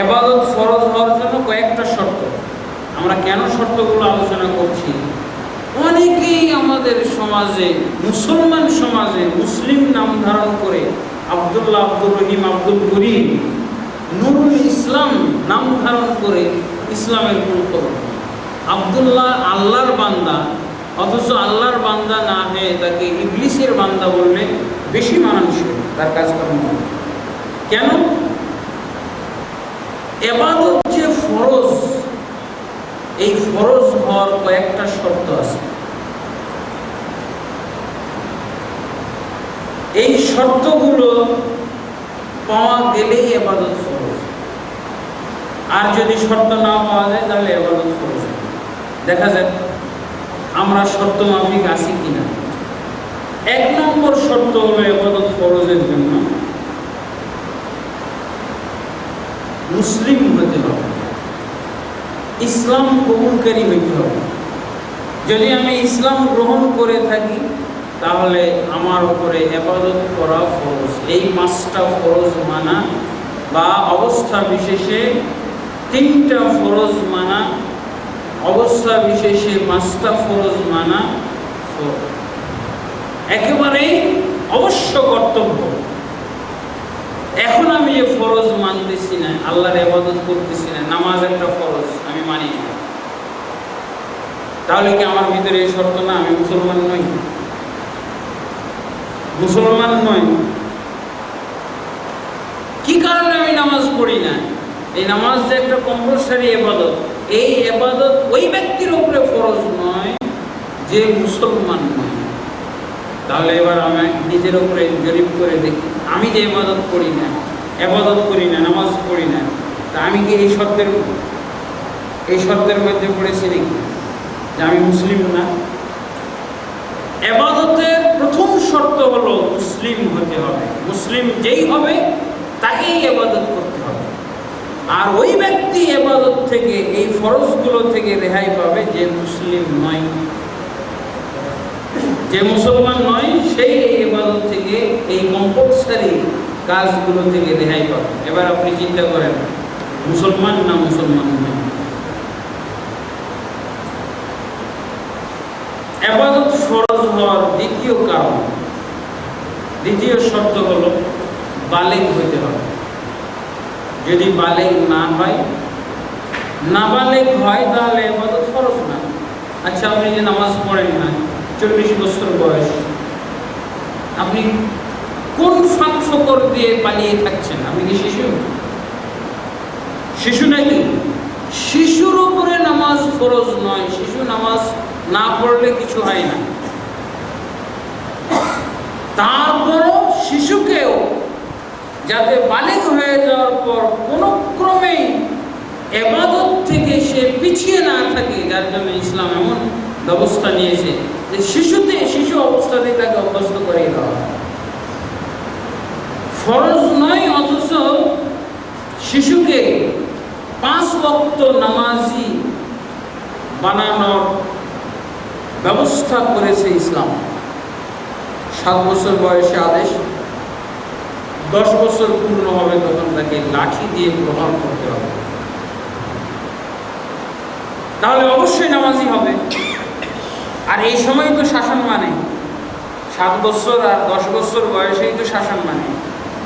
ইবাদত ফরজ হওয়ার জন্য কয়েকটা শর্ত। আমরা কেন শর্তগুলো আলোচনা করছি? অনেকেই আমাদের সমাজে, মুসলমান সমাজে, মুসলিম নাম ধারণ করে আব্দুল্লাহ, আব্দুর রহিম, আব্দুল করিম, নুরুল ইসলাম নাম ধারণ করে ইসলামের কোনো খবর নেই। আব্দুল্লাহ আল্লাহর বান্দা, অথচ আল্লাহর বান্দা না হয়ে তাকে ইবলিসের বান্দা বললে বেশি মানানসই তার কাজকর্ম। কেন? ইবাদত যে ফরজ, এই ফরজ হওয়ার কয়েকটা শর্ত আছে। এই শর্তগুলো পাওয়া গেলেই ইবাদত ফরজ, আর যদি শর্ত না পাওয়া যায় তাহলে ইবাদত ফরজ। দেখা যাক আমরা শর্ত মাফিক আছি কিনা। 1 নম্বর শর্ত হলো ইবাদত ফরজের জন্য মুসলিম হতে হবে, ইসলাম কবুলকারী হইতে হবে। যদি আমি ইসলাম গ্রহণ করে থাকি তাহলে আমার উপরে ইবাদত করা ফরজ। এই 5টা ফরজ মানা, বা অবস্থা বিশেষে 3টা ফরজ মানা, অবস্থা বিশেষে 5টা ফরজ মানা একেবারেই অবশ্য কর্তব্য। এখন আমি যে ফরজ মানতেছি না, আল্লাহর ইবাদত করতেছি না, নামাজ একটা ফরজ, আমি মানি না, তাহলে কি আমার ভিতরে এই শর্ত না? আমি মুসলমান নই, মুসলমান নই। কি কারণে আমি নামাজ পড়ি না? এই নামাজ যে একটা কম্পালসারি ইবাদত, এই ইবাদত ওই ব্যক্তির উপরে ফরজ নয় যে মুসলমান নয়। তাহলে এবার আমি নিজের উপরে জরিপ করে দেখি, আমি যে ইবাদত করি না, নামাজ পড়ি না, তা আমি কি এই শর্তের মধ্যে পড়েছি নাকি যে আমি মুসলিম না? ইবাদতের প্রথম শর্ত হলো মুসলিম হতে হবে। মুসলিম যেই হবে তাকেই ইবাদত করতে হবে। আর ওই ব্যক্তি ইবাদত থেকে, এই ফরজগুলো থেকে রেহাই পাবে যে মুসলিম নয়, যে মুসলমান নয়, সেই ইবাদত থেকে, এই কম্পালসারি কাজগুলো থেকে রেহাই পাবে। এবার আপনি চিন্তা করেন, মুসলমান না মুসলমান নয়। ইবাদত ফরজ হওয়ার দ্বিতীয় কারণ, দ্বিতীয় শর্ত হলো বালেগ হতে হবে। যদি বালেগ না হয়, নাবালেগ হয়, তাহলে ইবাদত ফরজ না। আচ্ছা, আপনি যে নামাজ পড়েন না, 40 বছর বয়স, আপনি কোন ফাঁক ফকর দিয়ে পালিয়ে থাকছেন? আপনি কি শিশু নাকি? শিশুর উপরে নামাজ ফরজ নয়। শিশু নামাজ না পড়লে কিছু হয় না। তারপরও শিশুকেও যাতে বালেগ হয়ে যাওয়ার পর কোনো ক্রমেই ইবাদত থেকে সে পিছিয়ে না থাকে, যার জন্য ইসলাম এমন ব্যবস্থা নিয়েছে যে শিশু অবস্থাতেই তাকে অভ্যস্ত করিয়ে দেওয়া হয়। ফরজ নয়, অথচ শিশুকে 5 ওয়াক্ত নামাজি বানানোর ব্যবস্থা করেছে ইসলাম। 7 বছর বয়সে আদেশ, 10 বছর পূর্ণ হবে তখন তাকে লাঠি দিয়ে প্রহার করতে হবে। তাহলে অবশ্যই নামাজি হবে। আর এই সময় তো শাসন মানে 7 বছর আর 10 বছর বয়সেই তো শাসন মানে,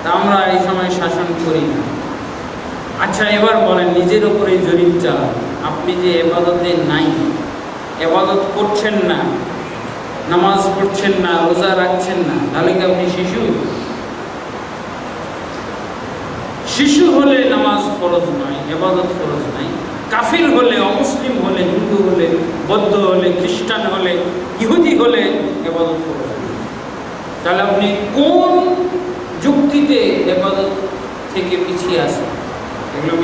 তা আমরা এই সময় শাসন করি না। আচ্ছা, এবার বলেন, নিজের উপরে জরিপ চালান। আপনি যে ইবাদতে নাই, ইবাদত করছেন না, নামাজ পড়ছেন না, রোজা রাখছেন না, তাহলে কি আপনি শিশু হলে নামাজ ফরজ নয়, ইবাদত ফরজ নাই। কাফির হলে, অমুসলিম হলে, হিন্দু হলে, বৌদ্ধ হলে, খ্রিস্টান হলে, ইহুদি হলে ইবাদত ফরজ। তাহলে আপনি কোন যুক্তিতে ইবাদত থেকে পিছিয়ে আসেন? এগুলো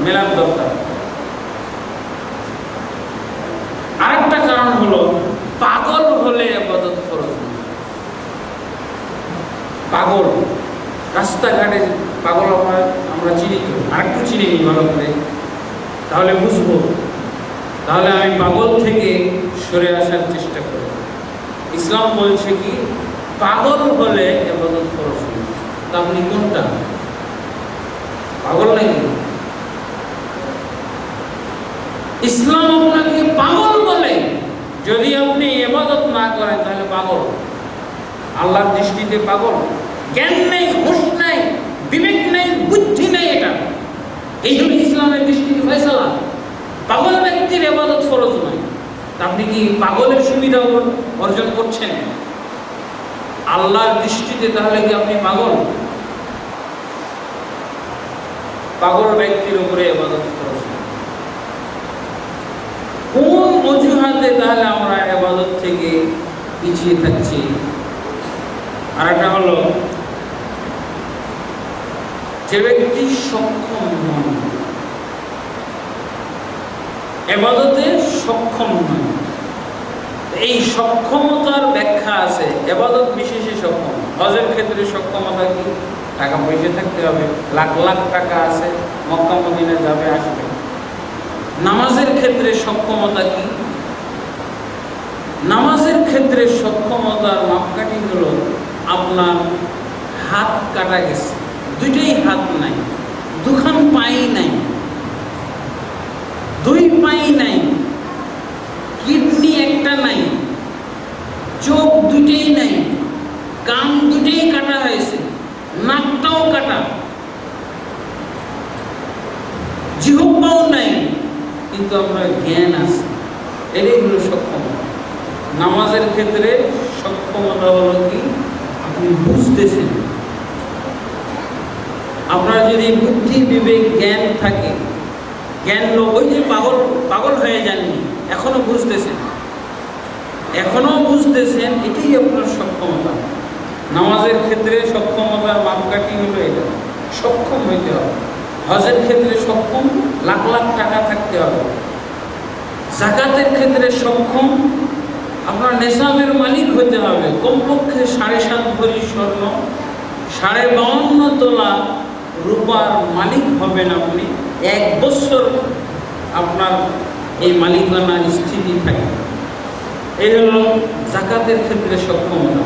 মেলার দরকার। আরেকটা কারণ হলো, পাগল হলে ইবাদত ফরজ। পাগল, রাস্তাঘাটে পাগল আমরা চিনি তো, আরেকটু চিনি নি ভালো করে, তাহলে বুঝবো। তাহলে আমি পাগল থেকে সরে আসার চেষ্টা করি। ইসলাম বলছে কি, পাগল হলে ইবাদত ফরজ। তা আপনি কোনটা? পাগল নাকি? যদি আপনি ইবাদত না করেন তাহলে পাগল, আল্লাহর দৃষ্টিতে পাগল। জ্ঞান নেই, হুঁশ নাই, বিবেক নেই, বুদ্ধি নেই, এটা এই জন্য ইসলামের দৃষ্টিতে ফয়সালা পাগল ব্যক্তির ইবাদত ফরজ নয়। আপনি কি পাগলের সুবিধা অর্জন করছেন আল্লাহর দৃষ্টিতে? তাহলে কি আপনি পাগল? পাগল ব্যক্তির উপরে ইবাদত ফরজ। কোন অজুহাতে তাহলে আমরা ইবাদত থেকে পিছিয়ে থাকছি? আর একটা হলো, যে ব্যক্তি সক্ষম নয়, ইবাদতে সক্ষম নয়, এই সক্ষমতার ব্যাখ্যা আছে। ইবাদত বিশেষে সক্ষম, হজের ক্ষেত্রে সক্ষমতা কি? টাকা পয়সা থাকতে হবে, লাখ লাখ টাকা আছে, মক্কা মদিনা যাবে আসবে। নামাজের ক্ষেত্রে সক্ষমতা কি? নামাজের ক্ষেত্রে সক্ষমতার মাপকাঠি হলো আপনার হাত কাটা গেছে, দুইটাই হাত নাই, দুখান পাই নাই, দুই পাই নাই, কিডনি একটা নাই, চোখ দুইটাই নাই, কান দুইটাই কাটা হয়েছে, নাকটাও কাটা, জিহ্বাও নাই, কিন্তু আপনার জ্ঞান আছে। এটাই হলো সক্ষমতা। নামাজের ক্ষেত্রে সক্ষমতা হলো কি? আপনি বুঝতেছেন। আপনার যদি বুদ্ধি বিবেক জ্ঞান থাকে, জ্ঞান লোক, ওই যে পাগল পাগল হয়ে যাননি, এখনো বুঝতেছেন, এখনো বুঝতেছেন, এটাই আপনার সক্ষমতা। নামাজের ক্ষেত্রে সক্ষমতার মাপকাঠি হলো এটা, সক্ষম হইতে হবে। হজের ক্ষেত্রে সক্ষম, লাখ লাখ টাকা থাকতে হবে। যাকাতের ক্ষেত্রে সক্ষম, আপনার নেশাবের মালিক হতে হবে, কমপক্ষে 7.5 ভরি স্বর্ণ, 52.5 তোলা রূপার মালিক হবেন আপনি। 1 বছর আপনার এই মালিকানা স্থিতি থাকে। এই হল যাকাতের ক্ষেত্রে সক্ষমতা।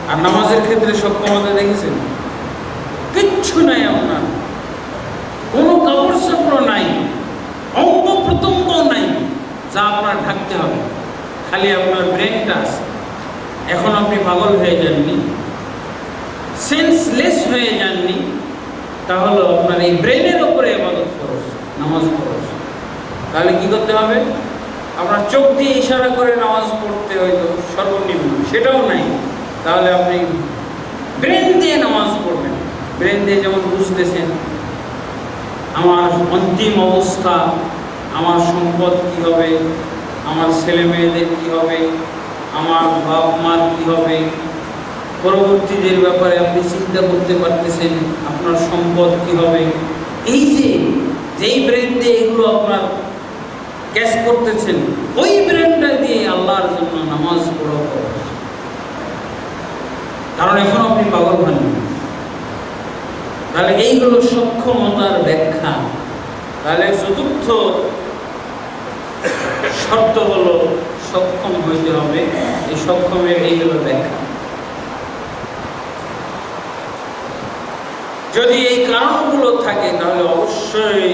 আর নামাজের ক্ষেত্রে সক্ষমতা দেখেছেন? কিচ্ছু নাই, আপনার কোনো কাপড় চোপড় নাই, অঙ্গ প্রত্যঙ্গ নাই যা আপনার ঢাকতে হবে, খালি আপনার ব্রেনটা আছে। এখন আপনি পাগল হয়ে যাননি, সেন্সলেস হয়ে যাননি, তাহলে আপনার এই ব্রেনের উপরে ইবাদত ফরজ, নামাজ ফরজ। তাহলে কি করতে হবে? আপনার চোখ দিয়ে ইশারা করে নামাজ পড়তে হয়তো সর্বনিম্ন, সেটাও নাই, তাহলে আপনি ব্রেন দিয়ে নামাজ পড়বেন। ব্রেন দিয়ে যেমন বুঝতেছেন আমার অন্তিম অবস্থা, আমার সম্পদ কি হবে, আমার ছেলে মেয়েদের কি হবে, আমার বাপ মার কি হবে, পরবর্তীদের ব্যাপারে আপনি চিন্তা করতে পারতেছেন, আপনার সম্পদ কি হবে। এই যে যেই ব্রেন দিয়ে এগুলো আপনার ক্যাচ করতেছেন, ওই ব্রেনটা দিয়ে আল্লাহর জন্য নামাজ পড়া ফরজ। কারণ এখন আপনি পাগল হন। তাহলে এইগুলো সক্ষমতার ব্যাখ্যা। তাহলে চতুর্থ শর্ত হলো সক্ষম হইতে হবে। এই সক্ষমের এইগুলো ব্যাখ্যা। যদি এই কারণগুলো থাকে তাহলে অবশ্যই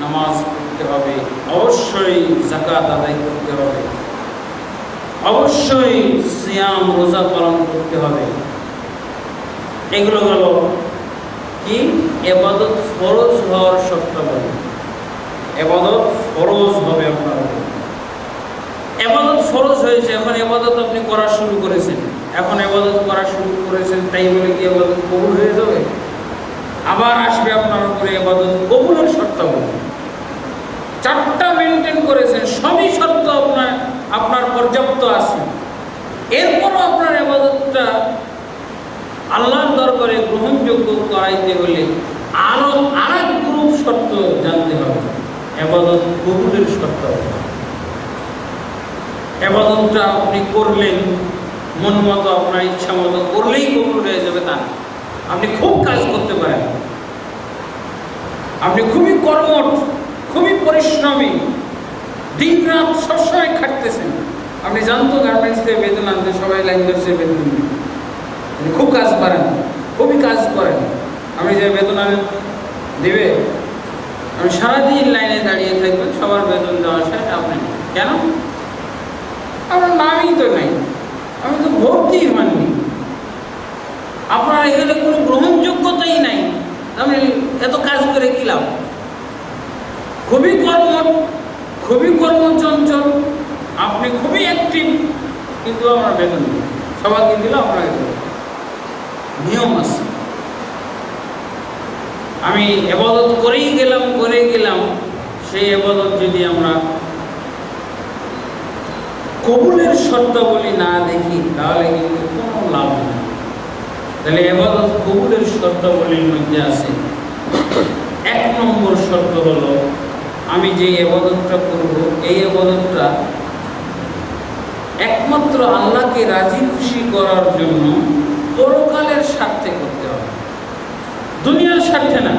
নামাজ পড়তে হবে, অবশ্যই যাকাত আদায় করতে হবে, অবশ্যই সিয়াম রোজা পালন করতে হবে। এগুলো হলো কি? ইবাদত ফরজ হওয়ার শর্তাবলী। ইবাদত ফরজ হবে আপনার উপর। ইবাদত ফরজ হয়েছে, এখন ইবাদত আপনি করা শুরু করেছেন, এখন ইবাদত করা শুরু করেছেন, তাই বলে কি ইবাদত কবুল হয়ে যাবে? আবার আসবে আপনার উপরে ইবাদত কবুলের শর্তাবলী। 4টা মেনটেন করেছেন, সবই শর্ত আপনার পর্যাপ্ত আছে, এরপরও আপনার ইবাদতটা আল্লাহর দরবারে গ্রহণযোগ্য করাইতে হলে আরো আরেক গ্রুপ শর্ত জানতে হবে। ইবাদত কবুলের শর্ত। ইবাদতটা আপনি করলেন মন মতো, আপনার ইচ্ছা মতো করলেই কবুল হয়ে যাবে তা না। আপনি খুব কাজ করতে পারেন, আপনি খুবই কর্মঠ, খুবই পরিশ্রমী, দিন রাত সবসময় খাটতেছেন। আপনি জানতো গার্মেন্টস থেকে বেতন আনতে সবাই লাইন ধরছে বেতন, খুব কাজ পারেন, খুবই কাজ করেন, আমি যে বেতন আনেন দেবে, আমি সারাদিন লাইনে দাঁড়িয়ে থাকবেন, সবার বেতন দেওয়া শেষ, আপনি কেন? আমার নামই তো নাই, আমি তো ভর্তি হয়নি, আপনার এখানে কোনো গ্রহণযোগ্যতাই নাই, আমি এত কাজ করে কি লাভ? খুবই কর্মচঞ্চল, আপনি খুবই অ্যাক্টিভ, কিন্তু আমার বেতন নেই। সবাইকে দিল, আপনাকে দিল। নিয়ম আছে। আমি ইবাদত করেই গেলাম, সেই ইবাদত যদি আমরা কবুলের শর্তাবলী না দেখি, তাহলে কিন্তু কোনো লাভ নেই। তাহলে ইবাদত কবুলের শর্তাবলীর মধ্যে আছে। 1 নম্বর শর্ত হলো, আমি যে ইবাদতটা করব, এই ইবাদতটা একমাত্র আল্লাহকে রাজি খুশি করার জন্য পরকালের স্বার্থে করতে হবে, দুনিয়ার স্বার্থে না,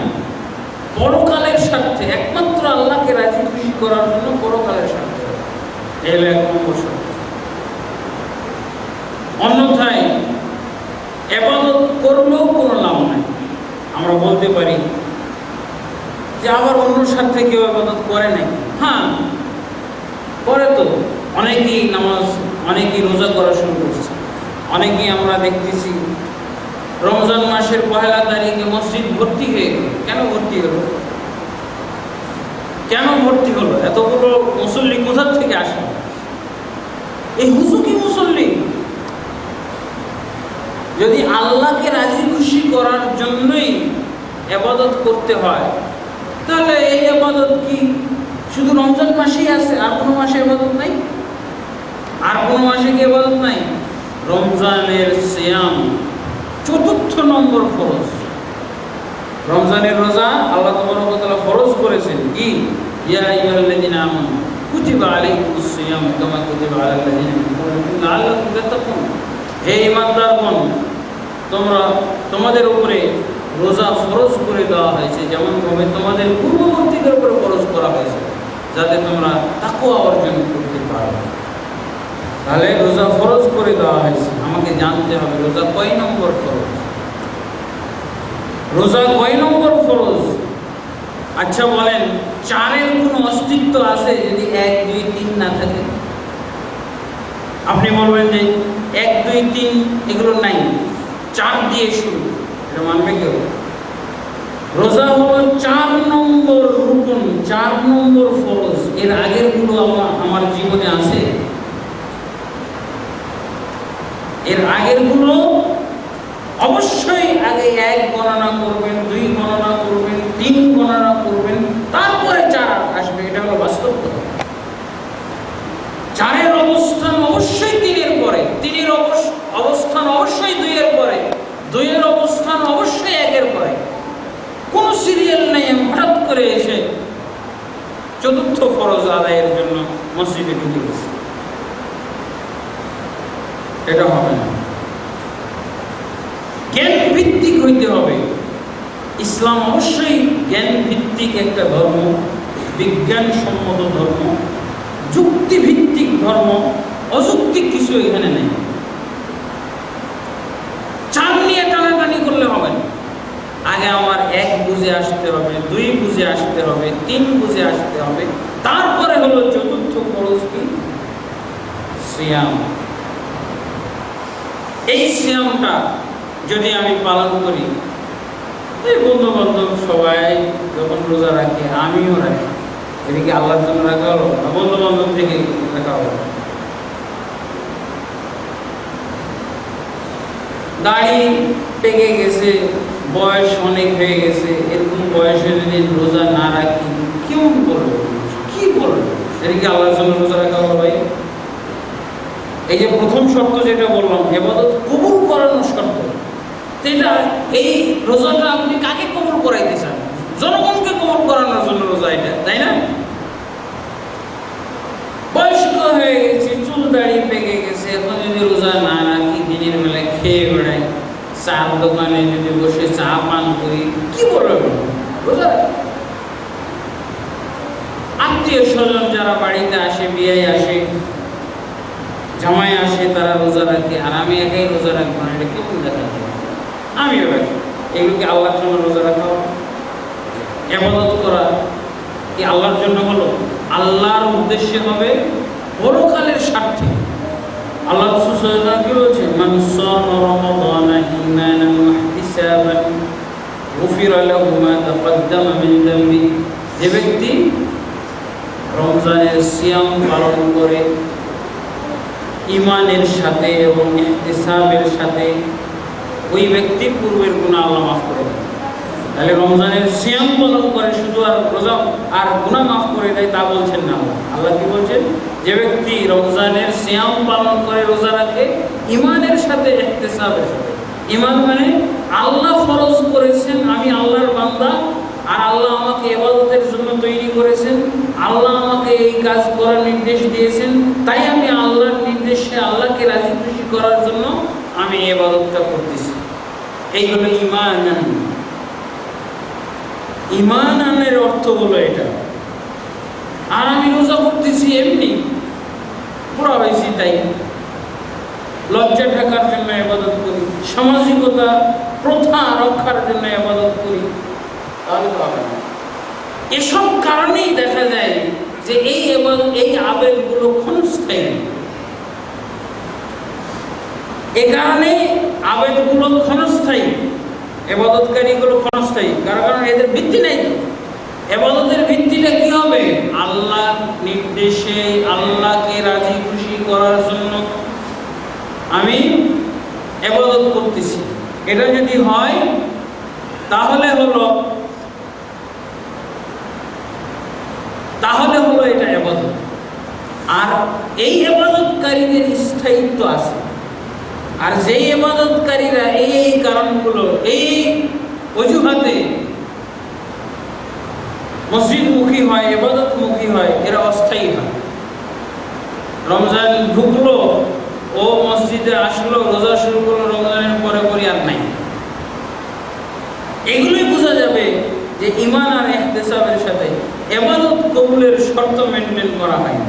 পরকালের স্বার্থে, একমাত্র আল্লাহকে রাজি খুশি করার জন্য পরকালের স্বার্থে। এই হলো 1 নম্বর শর্ত। অন্যথায় ইবাদত করলেও কোনো লাভ নাই। আমরা বলতে পারি যে আবার অন্য স্বার্থে কেউ ইবাদত করে নাই। হ্যাঁ, করে তো। অনেকেই নামাজ, অনেকেই রোজা করা শুরু করছে। অনেকেই আমরা দেখতেছি রমজান মাসের 1 তারিখে মসজিদ ভর্তি হয়ে গেল। কেন ভর্তি হলো? এতগুলো মুসল্লি কোথা থেকে আসে? এই হুজুকি মুসল্লি। যদি আল্লাহকে রাজি খুশি করার জন্যই ইবাদত করতে হয়, তাহলে এই ইবাদত কি শুধু রমজান মাসেই আছে, আর কোনো মাসে ইবাদত নাই? আর কোনো মাসে কি ইবাদত নাই? রমজানের সিয়াম 4th নম্বর ফরজ। রমজানের রোজা আল্লাহ তাবারক ওয়া তাআলা ফরজ করেছেন। কি? ইয়া আইয়ুহাল্লাযীনা আমানু কুতিবা আলাইকুমুস সিয়াম কামা কুতিবা আলাল লাযীনা মিন ক্বাবলিকুম লাআল্লাকুম তাত্তাকুন। হে ঈমানদারগণ, তোমাদের উপরে রোজা ফরজ করে দেওয়া হয়েছে, যেমনভাবে তোমাদের পূর্ববর্তীদের উপরে ফরজ করা হয়েছে, যাতে তোমরা তাকওয়া অর্জন করতে পারো। তাহলে রোজা ফরজ করে দেওয়া হয়েছে, আমাকে জানতে হবে রোজা কয় নম্বর ফরজ। আচ্ছা বলেন, 4-এর কোনো অস্তিত্ব আছে যদি 1, 2, 3 না থাকে? আপনি বলবেন যে 1, 2, 3 এগুলো নাই, 4 দিয়ে শুরু, এটা মানবে কেউ? রোজা হলো 4 নম্বর রুকন, 4 নম্বর ফরজ। এর আগের গুলো আমার জীবনে আছে? এর আগের গুলো অবশ্যই আগে 1 গণনা করবেন, 2 গণনা করবেন, 3 গণনা করবেন, তারপরে 4 আসবে। এটা হলো বাস্তব কথা। 4-এর অবস্থান অবশ্যই 3-এর পরে, 3-এর অবস্থান অবশ্যই 2-এর পরে, 2-এর অবস্থান অবশ্যই 1-এর পরে। কোনো সিরিয়াল নেই হঠাৎ করে এসে 4র্থ ফরজ আদায়ের জন্য মসজিদে ঢুকে গেছে, এটা হবে না। জ্ঞান ভিত্তিক হইতে হবে। ইসলাম অবশ্যই জ্ঞান ভিত্তিক একটা ধর্ম, বিজ্ঞানসম্মত ধর্ম, যুক্তিভিত্তিক ধর্ম। অযৌক্তিক কিছু এখানে নেই। 4 নিয়ে টানাটানি করলে হবে না। আগে আমার 1 বুঝে আসতে হবে, 2 বুঝে আসতে হবে, 3 বুঝে আসতে হবে, তারপরে হলো 4র্থ ফরজ কি? সিয়াম। এই সিয়ামটা যদি আমি পালন করি, এই বন্ধু বান্ধব সবাই যখন রোজা রাখে, আমিও রাখি, এদিকে আল্লাহর জন্য রাখা হলো, বন্ধু বান্ধব থেকে রাখা হলো। দাড়ি পেকে গেছে, বয়স অনেক হয়ে গেছে, এরকম বয়সে যদি রোজা না রাখি কেমন বলবো? কি বলবো? এদিকে আল্লাহর জন্য রোজা রাখা হলো। ভাই, এই যে প্রথম শর্ত যেটা বললাম, ইবাদত কবুল করানোর শর্ত, সেটা এই রোজাটা আপনি কাকে কবুল করাইতে চান? জনগণকে কবুল করানোর জন্য রোজা এটা, তাই না? বয়স্ক হয়ে গেছে, চুল দাড়ি পেকে গেছে, এখন যদি রোজা না রাখি, দিনের বেলায় খেয়ে বেড়াই, চার দোকানে যদি বসে চা পান করি, কি বলবেন? রোজা আত্মীয় স্বজন যারা বাড়িতে আসে, বিয়ে আসে, জামাই আসে, তারা রোজা রাখে, আর আমি একাই রোজা রাখবো না, এটা কেমন দেখা যায়? আমিও রাখি। এগুলোকে আল্লাহর জন্য রোজা রাখা, ইবাদত করা, কি আল্লাহর জন্য হলো? আল্লাহর উদ্দেশ্যে হবে, পরকালের স্বার্থে। আল্লাহ রাসূল সাল্লাল্লাহু আলাইহি ওয়াসাল্লাম কি বলেছেন? মান সামা রমাদানা ঈমানান ওয়া ইহতিসাবান গুফিরা লাহু মা তাকদ্দামা মিন যামবি। যে ব্যক্তি রমজানের সিয়াম পালন করে ঈমানের সাথে এবং ইহতিসাবের সাথে, ওই ব্যক্তির পূর্বের গুনাহ আল্লাহ মাফ করে দেন। তাহলে রমজানের সিয়াম পালন করে শুধু আর রোজা আর গুনাহ মাফ করে দেয় তা বলছেন না আল্লাহ। আল্লাহ কি বলছেন? যে ব্যক্তি রমজানের সিয়াম পালন করে, রোজা রাখে ঈমানের সাথে, ইহতিসাবের সাথে। ঈমান মানে আল্লাহ ফরজ করেছেন, আমি আল্লাহর বান্দা, আর আল্লাহ আমাকে ইবাদতের জন্য তৈরি করেছেন, আল্লাহ আমাকে এই কাজ করার নির্দেশ দিয়েছেন, তাই আমি আল্লাহর নির্দেশে আল্লাহকে রাজি খুশি করার জন্য আমি ইবাদতটা করতেছি। এই হলো ঈমান। ঈমান আনের অর্থ হলো এটা। আর আমি রোজা করতেছি এমনি, পুরা হয়েছি তাই, লজ্জা ঢাকার জন্য ইবাদত করি, সামাজিকতা প্রথা রক্ষার জন্য ইবাদত করি, তাহলে তো হবে না। এসব কারণেই দেখা যায় যে এই আবেগগুলো ক্ষণস্থায়ী। এ কারণে আবেগগুলো ক্ষণস্থায়ী, ইবাদতকারীগুলো ক্ষণস্থায়ী। কারণ এদের ভিত্তি নাই। ইবাদতের ভিত্তিটা কি হবে? আল্লাহর নির্দেশে, আল্লাহকে রাজি খুশি করার জন্য আমি ইবাদত করতেছি। এটা যদি হয় তাহলে হলো এটা ইবাদত। আর এই ইবাদতকারীদের স্থায়িত্ব আছে। আর যেই ইবাদতকারীরা এই কারণগুলো, এই অজুহাতে মসজিদমুখী হয়, ইবাদতমুখী হয়, এরা অস্থায়ী হয়। রমজান ঢুকলো, ও মসজিদে আসলো, রোজা শুরু করলো, রমজানের পরে আর নাই। এগুলোই বোঝা যাবে যে ঈমান আর ইহতিসাবের সাথে ইবাদত কবুলের শর্ত মেনটেন করা হয় না।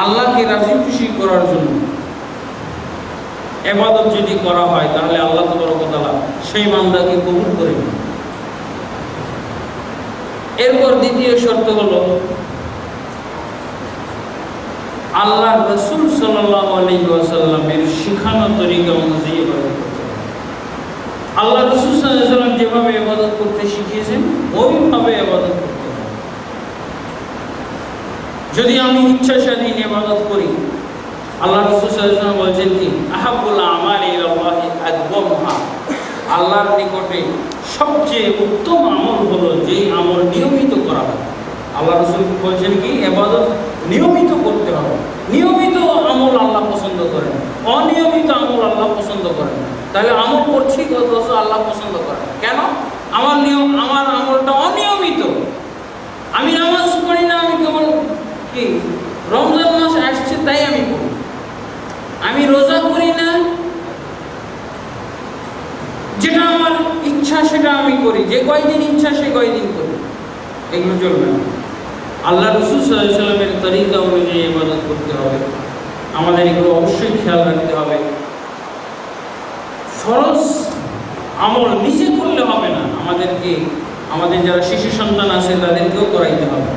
আল্লাহকে রাজি খুশি করার জন্য ইবাদত যদি করা হয়, তাহলে আল্লাহ তাবারক ওয়া তাআলা সেই বান্দাকে কবুল করে নেন। এরপর দ্বিতীয় শর্ত হলো আল্লাহ রাসূল সাল্লাল্লাহু আলাইহি ওয়াসাল্লামের শিখানো তরিকা অনুযায়ী ইবাদত করতে হবে। আল্লাহ রাসূল সাল্লাল্লাহু আলাইহি ওয়াসাল্লাম যেভাবে ইবাদত করতে শিখিয়েছেন, ওইভাবে ইবাদত করতে হবে। যদি আমি ইচ্ছা স্বাধীন ইবাদত করি, আল্লাহ রাসূল সাল্লাল্লাহু আলাইহি ওয়াসাল্লাম বলেছেন কি, আহাব্বুল আমালি ইলাল্লাহি আদওয়ামুহা। আল্লাহর নিকটে সবচেয়ে উত্তম আমল হলো যেই আমল নিয়মিত করা হয়। আল্লাহ রাসূল বলেছেন কি, ইবাদত নিয়মিত করতে হবে। নিয়মিত আমল আল্লাহ পছন্দ করেন, অনিয়মিত আমল আল্লাহ পছন্দ করেন না। তাহলে আমল করছি অথচ আল্লাহ পছন্দ করেন কেন? আমার আমলটা অনিয়মিত। আমি নামাজ পড়ি না, আমি কেবল কি রমজান মাস আসছে তাই আমি পড়ি। আমি রোজা করি না, যেটা আমার ইচ্ছা সেটা আমি করি, যে কয়দিন ইচ্ছা সে কয়দিন করি, এগুলো চলবে না। আল্লাহ রাসূল সাল্লাল্লাহু আলাইহি ওয়াসাল্লামের তরিকা অনুযায়ী ইবাদত করতে হবে। আমাদের এগুলো অবশ্যই খেয়াল রাখতে হবে। ফরজ আমল নিজে করলে হবে না, আমাদের যারা শিশু সন্তান আছে তাদেরকেও করাইতে হবে।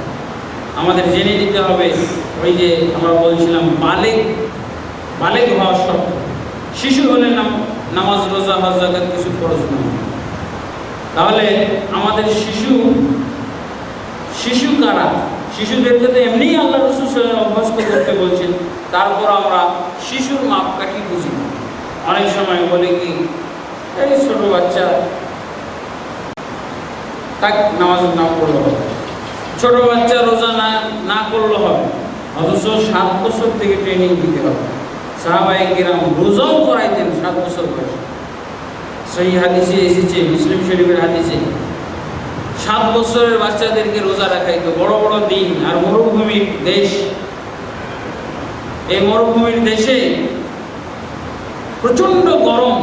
আমাদের জেনে নিতে হবে, ওই যে আমরা বলছিলাম বালেগ হওয়ার শর্ত। শিশু হলে নামাজ, রোজা, হজ, যাকাত কিছু ফরজ নয়। তাহলে আমাদের শিশু কারা? শিশুদেরকে তো এমনিই আল্লাহ রাসূল সাল্লাল্লাহু আলাইহি ওয়াসাল্লাম অভ্যস্ত করতে বলছেন, তারপর আমরা শিশুর মাপকাঠি বুঝি না। অনেক সময় বলে কি, এই ছোট বাচ্চা, তাক নামাজ না পড়লে হবে, ছোট বাচ্চা রোজা না করলে হবে। অথচ 7 বছর থেকে ট্রেনিং দিতে হবে। সাহাবায়ে কিরাম রোজাও করাইতেন 7 বছর বয়সে। সহিহ হাদিসে এসেছে, মুসলিম শরীফের হাদিসে, 7 বছরের বাচ্চাদেরকে রোজা রাখাইতো। বড় বড় দিন আর মরুভূমির দেশ, এই মরুভূমির দেশে প্রচন্ড গরম।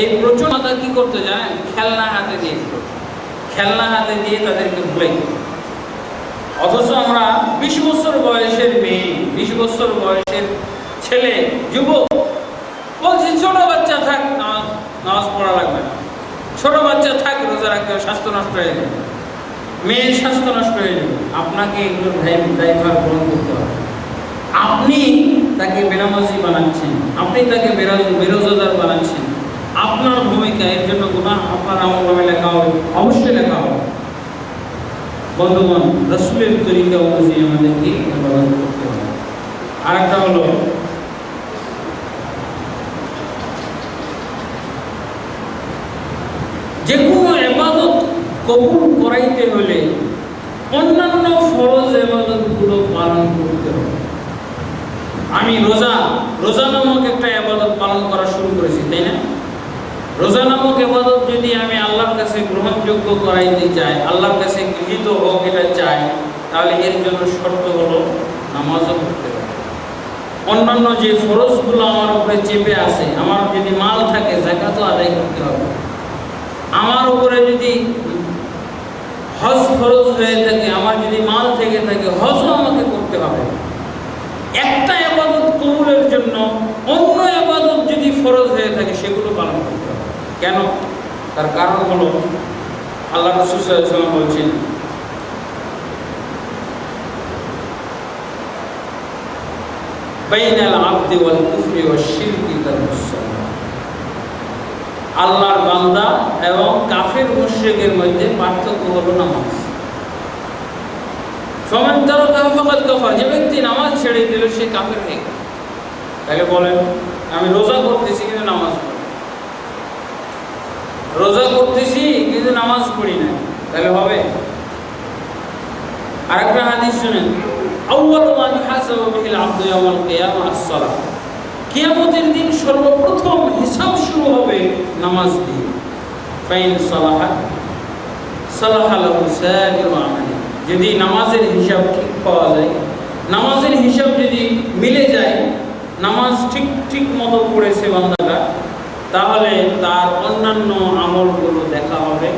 এই প্রচন্ড কি করতে যায়, খেলনা হাতে দিয়ে তাদেরকে ভুলাই। অথচ আমরা 20 বছর বয়সের মেয়ে, 20 বছর বয়সের ছেলে, যুবক বলছি ছোট বাচ্চা থাক, নামাজ পড়া লাগবে না, ছোট বাচ্চা থাক, রোজা রাখতে স্বাস্থ্য নষ্ট হয়ে যাবে। মেয়ের স্বাস্থ্য নষ্ট হয়ে যাবে, আপনাকে এগুলোর দায়ভার গ্রহণ করতে হবে। আপনি তাকে বেনামাজি বানাচ্ছেন, আপনি তাকে বেরোজাদার বানাচ্ছেন, আপনার ভূমিকা, এর জন্য গুনাহ আপনার আমলনামায় লেখা হবে, অবশ্যই লেখা হবে। বন্ধুগণ, রাসূলের তরিকা অনুযায়ী আমাদেরকে ইবাদত করতে হবে। আরেকটা হলো যে কোনো ইবাদত কবুল করাইতে হলে অন্যান্য ফরজ ইবাদতগুলো পালন করতে হবে। আমি রোজা নামক একটা ইবাদত পালন করা শুরু করেছি, তাই না? রোজা নামক ইবাদত যদি আমি আল্লাহর কাছে গ্রহণযোগ্য করাইতে চাই, আল্লাহর কাছে গৃহীত হোক এটা চাই, তাহলে এর জন্য শর্ত হলো নামাজও পড়তে হবে। অন্যান্য যে ফরজগুলো আমার উপরে চেপে আছে, আমার যদি মাল থাকে যাকাতও আদায় করতে হবে। আমার উপরে যদি হজ ফরজ হয়ে থাকে, আমার যদি মাল থেকে থাকে, হজও আমাকে করতে হবে। একটা ইবাদত কবুলের জন্য অন্য ইবাদত যদি ফরজ হয়ে থাকে সেগুলো পালন করতে হবে। কেন? তার কারণ হলো আল্লাহ রাসূল সাল্লাল্লাহু আলাইহি ওয়াসাল্লাম বলছেন, বাইনাল আবদি ওয়াল কুফরি ওয়াশ শিরকি তারকুস সালাহ। আল্লাহর বান্দা এবং কাফের মুশরিকের মধ্যে পার্থক্য হলো নামাজ। ফামান তারাকা ফাকাদ কাফার, যে ব্যক্তি নামাজ ছেড়ে দিল সে কাফের হয়ে গেল। তাহলে বলেন, আমি রোজা করতেছি কিন্তু নামাজ পড়ি, রোজা করতেছি কিন্তু নামাজ পড়ি না, তাহলে হবে? আরেকটা হাদিস শুনেন, আউয়ালু মা ইউহাসাবু বিহিল আবদু ইয়াওমাল কিয়ামাহ আস-সালাহ। কিয়ামতের দিন সর্বপ্রথম হিসাব শুরু হবে নামাজ দিয়ে। ফাইন সালাহা সালাহা লাহু সাইরু আমালি, যদি নামাজের হিসাব ঠিক পাওয়া যায়, নামাজের হিসাব যদি মিলে যায়, নামাজ ঠিক মতো পড়েছে বান্দাটা, তাহলে তার অন্যান্য আমলগুলো দেখা হবে,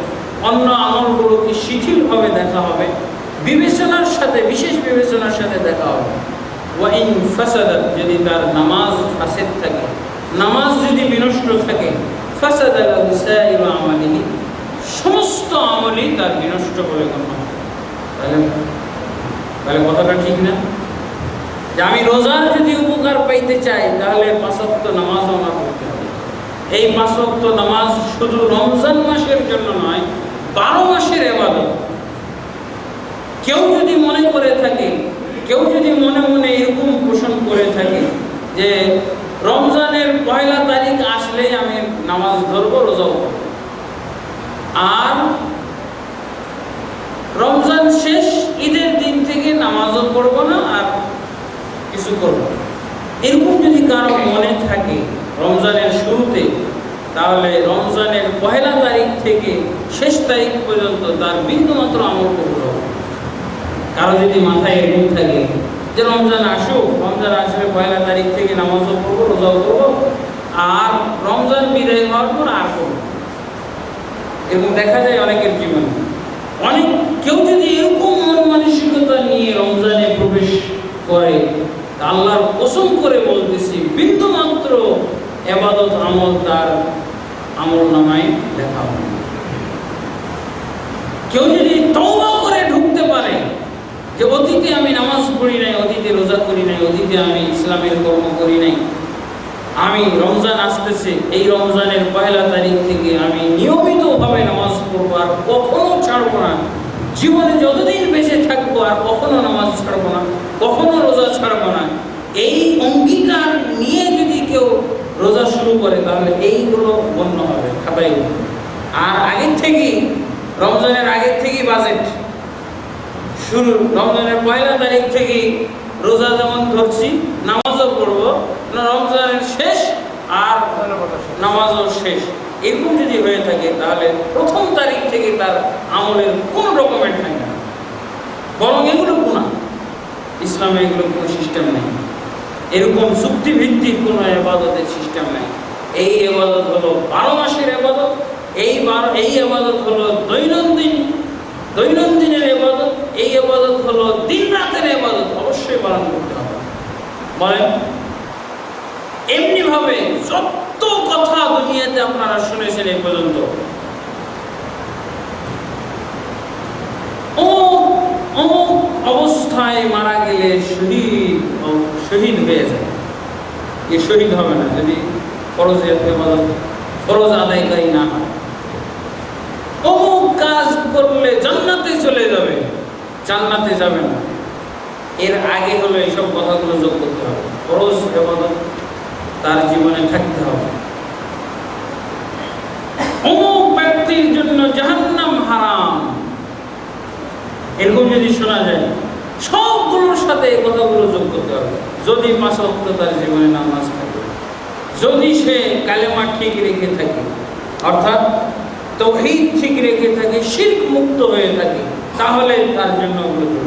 অন্য আমলগুলোকে শিথিলভাবে দেখা হবে, বিবেচনার সাথে, বিশেষ বিবেচনার সাথে দেখা হবে। ওয়াইন ফাসাদাত, যদি তার নামাজ ফাসেদ থাকে, নামাজ যদি বিনষ্ট থাকে, ফাসাদা লাহু সাইরু আমালিহি, সমস্ত আমলই তার বিনষ্ট বলে গণ্য হবে। তাহলে কথাটা ঠিক না? যে আমি রোজার যদি উপকার পাইতে চাই, তাহলে 5 ওয়াক্ত নামাজও আমার পড়তে হবে। এই 5 ওয়াক্ত নামাজ শুধু রমজান মাসের জন্য নয়, 12 মাসের ইবাদত। কেউ যদি মনে করে থাকে, কেউ যদি মনে মনে এরকম পোষণ করে থাকে যে রমজানের 1 তারিখ আসলেই আমি নামাজ ধরবো, রোজাও করবো, আর রমজান শেষ ঈদের দিন থেকে নামাজও পড়বো না আর কিছু করবো না, এরকম যদি কারো মনে থাকে রমজানের শুরুতে, তাহলে রমজানের 1 তারিখ থেকে শেষ তারিখ পর্যন্ত তার বিন্দুমাত্র আমল কবুল হবে। কারো যদি মাথায় এরকম থাকে যে রমজান আসুক, রমজান আসলে 1 তারিখ থেকে নামাজও পড়বো, রোজাও করবো, আর রমজান বিদায় হওয়ার পর আর করবো, এরকম দেখা যায় অনেকের জীবনে। কেউ যদি এরকম মন মানসিকতা নিয়ে রমজানে প্রবেশ করে, আল্লাহর কসম করে বলতেছি, বিন্দুমাত্র ইবাদত আমল তার আমলনামায় লেখা হবে। কেউ যদি তওবা করে ঢুকতে পারে যে অতীতে আমি নামাজ পড়ি নাই, অতীতে রোজা করি নাই, অতীতে আমি ইসলামের কর্ম করি নাই, আমি রমজান আসতেছে, এই রমজানের 1 তারিখ থেকে আমি নিয়মিতভাবে নামাজ পড়বো, আর কখনো ছাড়বো না, জীবনে যতদিন বেঁচে থাকবো আর কখনো নামাজ ছাড়বো না, কখনো রোজা ছাড়বো না, এই অঙ্গীকার নিয়ে যদি কেউ রোজা শুরু করে, তাহলে এইগুলো গণ্য হবে, খাতায় উঠবে। আর আগের থেকেই, রমজানের আগের থেকেই বাজেট শুরু, রমজানের 1 তারিখ থেকেই রোজা যেমন ধরছি, নামাজও পড়বো, রমজানের শেষ আর নামাজও শেষ, এরকম যদি হয়ে থাকে, তাহলে 1 তারিখ থেকে তার আমলের কোন রকমের থাকে না, বরং এগুলো গুনাহ। ইসলামে এগুলো কোনো সিস্টেম নেই, এরকম চুক্তিভিত্তিক কোনো ইবাদতের সিস্টেম নেই। এই ইবাদত হলো 12 মাসের ইবাদত, এই ইবাদত হলো দৈনন্দিনের ইবাদত, এই ইবাদত হলো দিন রাতের ইবাদত, অবশ্যই পালন করতে হবে। বলেন, এমনি ভাবে যত কথা দুনিয়াতে আপনারা শুনেছেন এই পর্যন্ত, অবস্থায় মারা গেলে শহীদ হয়ে যায়, এ শহীদ হবে না যদি ফরজ আদায়কারী না হয়। অমুক কাজ করলে জান্নাতে চলে যাবে, জান্নাতে যাবে না, এর আগে হলো এইসব কথাগুলো যোগ করতে হবে। ফরজ ইবাদত তার জীবনে থাকতে হবে। অমুক ব্যক্তির জন্য জাহান্নাম হারাম, এরকম যদি শোনা যায়, সবগুলোর সাথে এই কথাগুলো যোগ করতে হবে। যদি 5 ওয়াক্ত তার জীবনে নামাজ থাকে, যদি সে কালেমা ঠিক রেখে থাকে, অর্থাৎ তাওহীদ ঠিক রেখে থাকে, শিরক মুক্ত হয়ে থাকে, তাহলে তার জন্য ওগুলো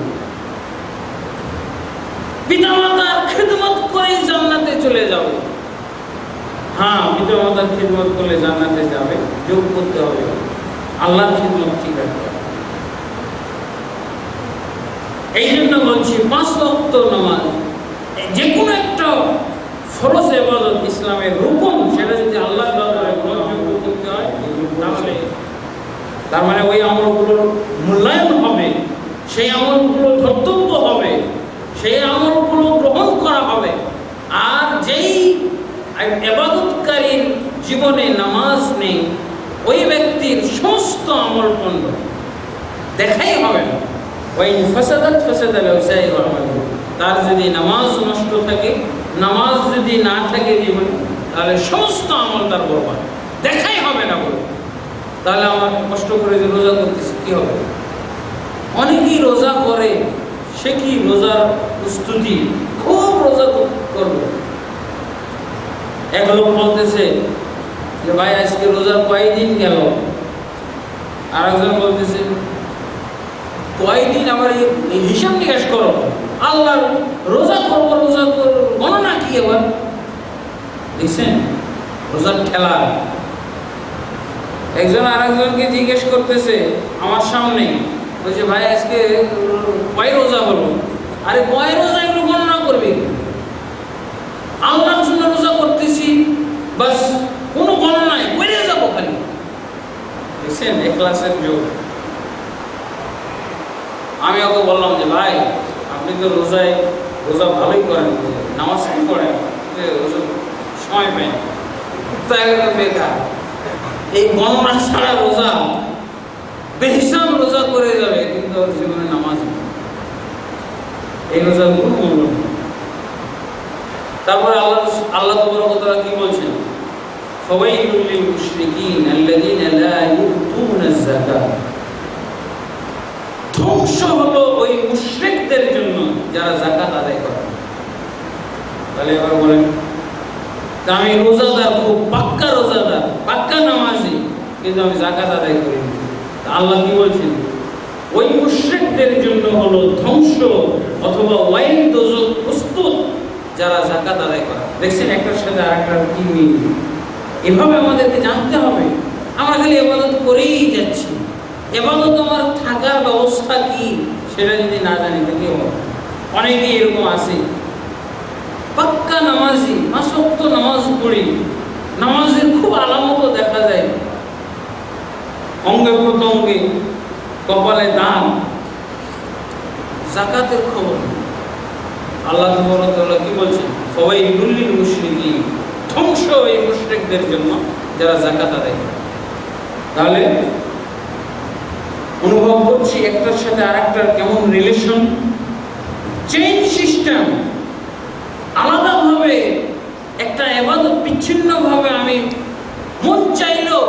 পিতামাতার খিদমত করে জান্নাতে চলে যাবে। হ্যাঁ, পিতামাতার খিদমত করলে জান্নাতে যাবে, যোগ করতে হবে, আল্লাহর খিদমত ঠিক রাখতে হবে। এই জন্য বলছি 5 ওয়াক্ত নামাজ যে কোনো একটা ফরজ ইবাদত, ইসলামের রুকন, সেটা যদি আল্লাহর দরবারে গ্রহণযোগ্য করতে হয়, তাহলে তার মানে ওই আমলগুলোর মূল্যায়ন হবে, সেই আমলগুলো ধর্তব্য হবে, সেই আমলগুলো গ্রহণ করা হবে। আর যেই ইবাদতকারীর জীবনে নামাজ নেই, ওই ব্যক্তির সমস্ত আমল পণ্ড দেখাই হবে না। ওই তার যদি নামাজ নষ্ট থাকে, নামাজ যদি না থাকে জীবনে, তাহলে সমস্ত আমল তার বরবাদ, দেখাই হবে না বলে। তাহলে আমার কষ্ট করে যে রোজা করতেছি কি হবে? অনেকেই রোজা করে, সে কি রোজার প্রস্তুতি, খুব রোজা করবে। এক লোক বলতেছে যে ভাই আজকে রোজা কয়দিন গেল, আর একজন বলতেছে কয়দিন, আবার এই হিসাব নিকাশ করো, আল্লাহ রোজা করবো, রোজা করবো, গণনা কি আবার? দেখছেন রোজার খেলা। একজন আর একজনকে জিজ্ঞেস করতেছে আমার সামনে, বলছে ভাই আজকে কয় রোজা হলো? আরে কয় রোজা এগুলো গণনা করবি? আল্লাহর জন্য রোজা করতেছি, বাস কোনো গণনায় বেড়ে যাবো খালি। দেখছেন ইখলাসের যোগ। আমি ওকে বললাম যে ভাই আপনি তো রোজা ভালোই করেন, নামাজ কি করেন, সময় পাই না, তাহলে তো বেকার। এই গণনা ছাড়া রোজা বেহিসাব রোজা করে যাবে, কিন্তু ওর জীবনে নামাজ নেই, এই রোজার কোনো মূল্য নেই। তারপরে আল্লাহ তাআলা কি বলছেন? ফাওয়াইলুল লিল মুশরিকিন আল্লাযীনা লা ইউতুনা যাকাত। ধ্বংস হলো ওই মুশরিকদের জন্য যারা যাকাত আদায় করে। তাহলে এবার বলেন, আমি রোজাদার, খুব পাক্কা রোজাদার, পাক্কা নামাজি, কিন্তু আমি যাকাত আদায় করি না। আল্লাহ কি বলছেন? ওই মুশরিকদের জন্য হলো ধ্বংস, অথবা ওয়াইল দোজখ প্রস্তুত যারা যাকাত আদায় করে। দেখছেন একটার সাথে আরেকটার কি মিল? এভাবে আমাদেরকে জানতে হবে। আমরা খালি ইবাদত করেই যাচ্ছি, ইবাদত আমার থাকার ব্যবস্থা কি সেটা যদি না জানি তো কি হবে? অনেকেই এরকম আছে, পাক্কা নামাজি, 5 ওয়াক্ত নামাজ পড়ি, নামাজের খুব আলামতও দেখা যায়, অঙ্গে প্রত্যঙ্গে, কপালে দান, যাকাতের খবর। আল্লাহ তাআলা কি বলছেন? ফাওয়াইলুল লিল মুশরিকিন, ধ্বংস এই মুশরিকদের জন্য যারা যাকাত আদায় করে। তাহলে অনুভব করছি একটার সাথে আরেকটার কেমন রিলেশন, চেইন সিস্টেম। আলাদাভাবে একটা ইবাদত বিচ্ছিন্নভাবে আমি মন চাইলো,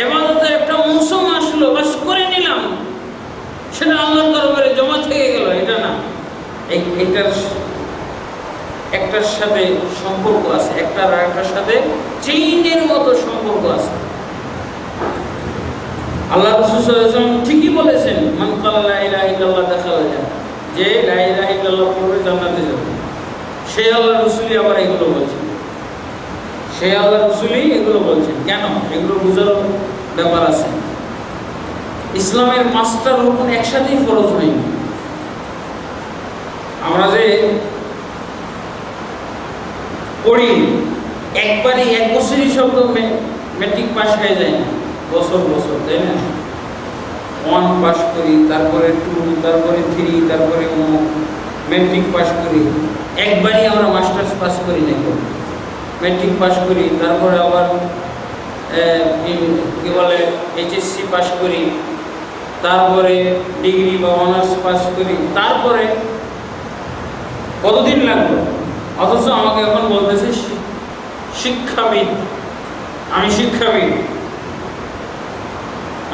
ইবাদতের একটা মৌসুম আসলো, বাস করে নিলাম, সেটা আল্লাহর দরবারে জমা থেকে গেল, এটা না। একটার সাথে সম্পর্ক আছে, একটার আরেকটার সাথে চেইনের মতো সম্পর্ক আছে। আল্লাহ রাসূল সাল্লাল্লাহু আলাইহি ওয়াসাল্লাম ঠিকই বলেছেন, মান ক্বালা লা ইলাহা ইল্লাল্লাহ দাখালাল জান্নাহ, যে লা ইলাহা ইল্লাল্লাহ পড়বে জান্নাতে যাবে। সেই আল্লাহ রাসূলই আবার এগুলো বলছেন, সেই আল্লাহ রাসূলই এগুলো বলছেন। কেন? এগুলো বুঝার ব্যাপার আছে। ইসলামের 5টা রুকন একসাথেই ফরজ হয়নি। আমরা যে পড়ি একবারই, এক বছরই সব তো ম্যাট্রিক পাস হয়ে যায় না, বছর বছর, তাই না? 1 পাস করি, তারপরে 2, তারপরে 3, তারপরে ম্যাট্রিক পাস করি। একবারই আমরা মাস্টার্স পাস করি না, ম্যাট্রিক পাস করি, তারপরে আবার কি বলে এইচএসসি পাস করি, তারপরে ডিগ্রি বা অনার্স পাস করি, তারপরে কতদিন লাগলো? অথচ আমাকে এখন বলতেছে শিক্ষাবিদ। আমি শিক্ষাবিদ,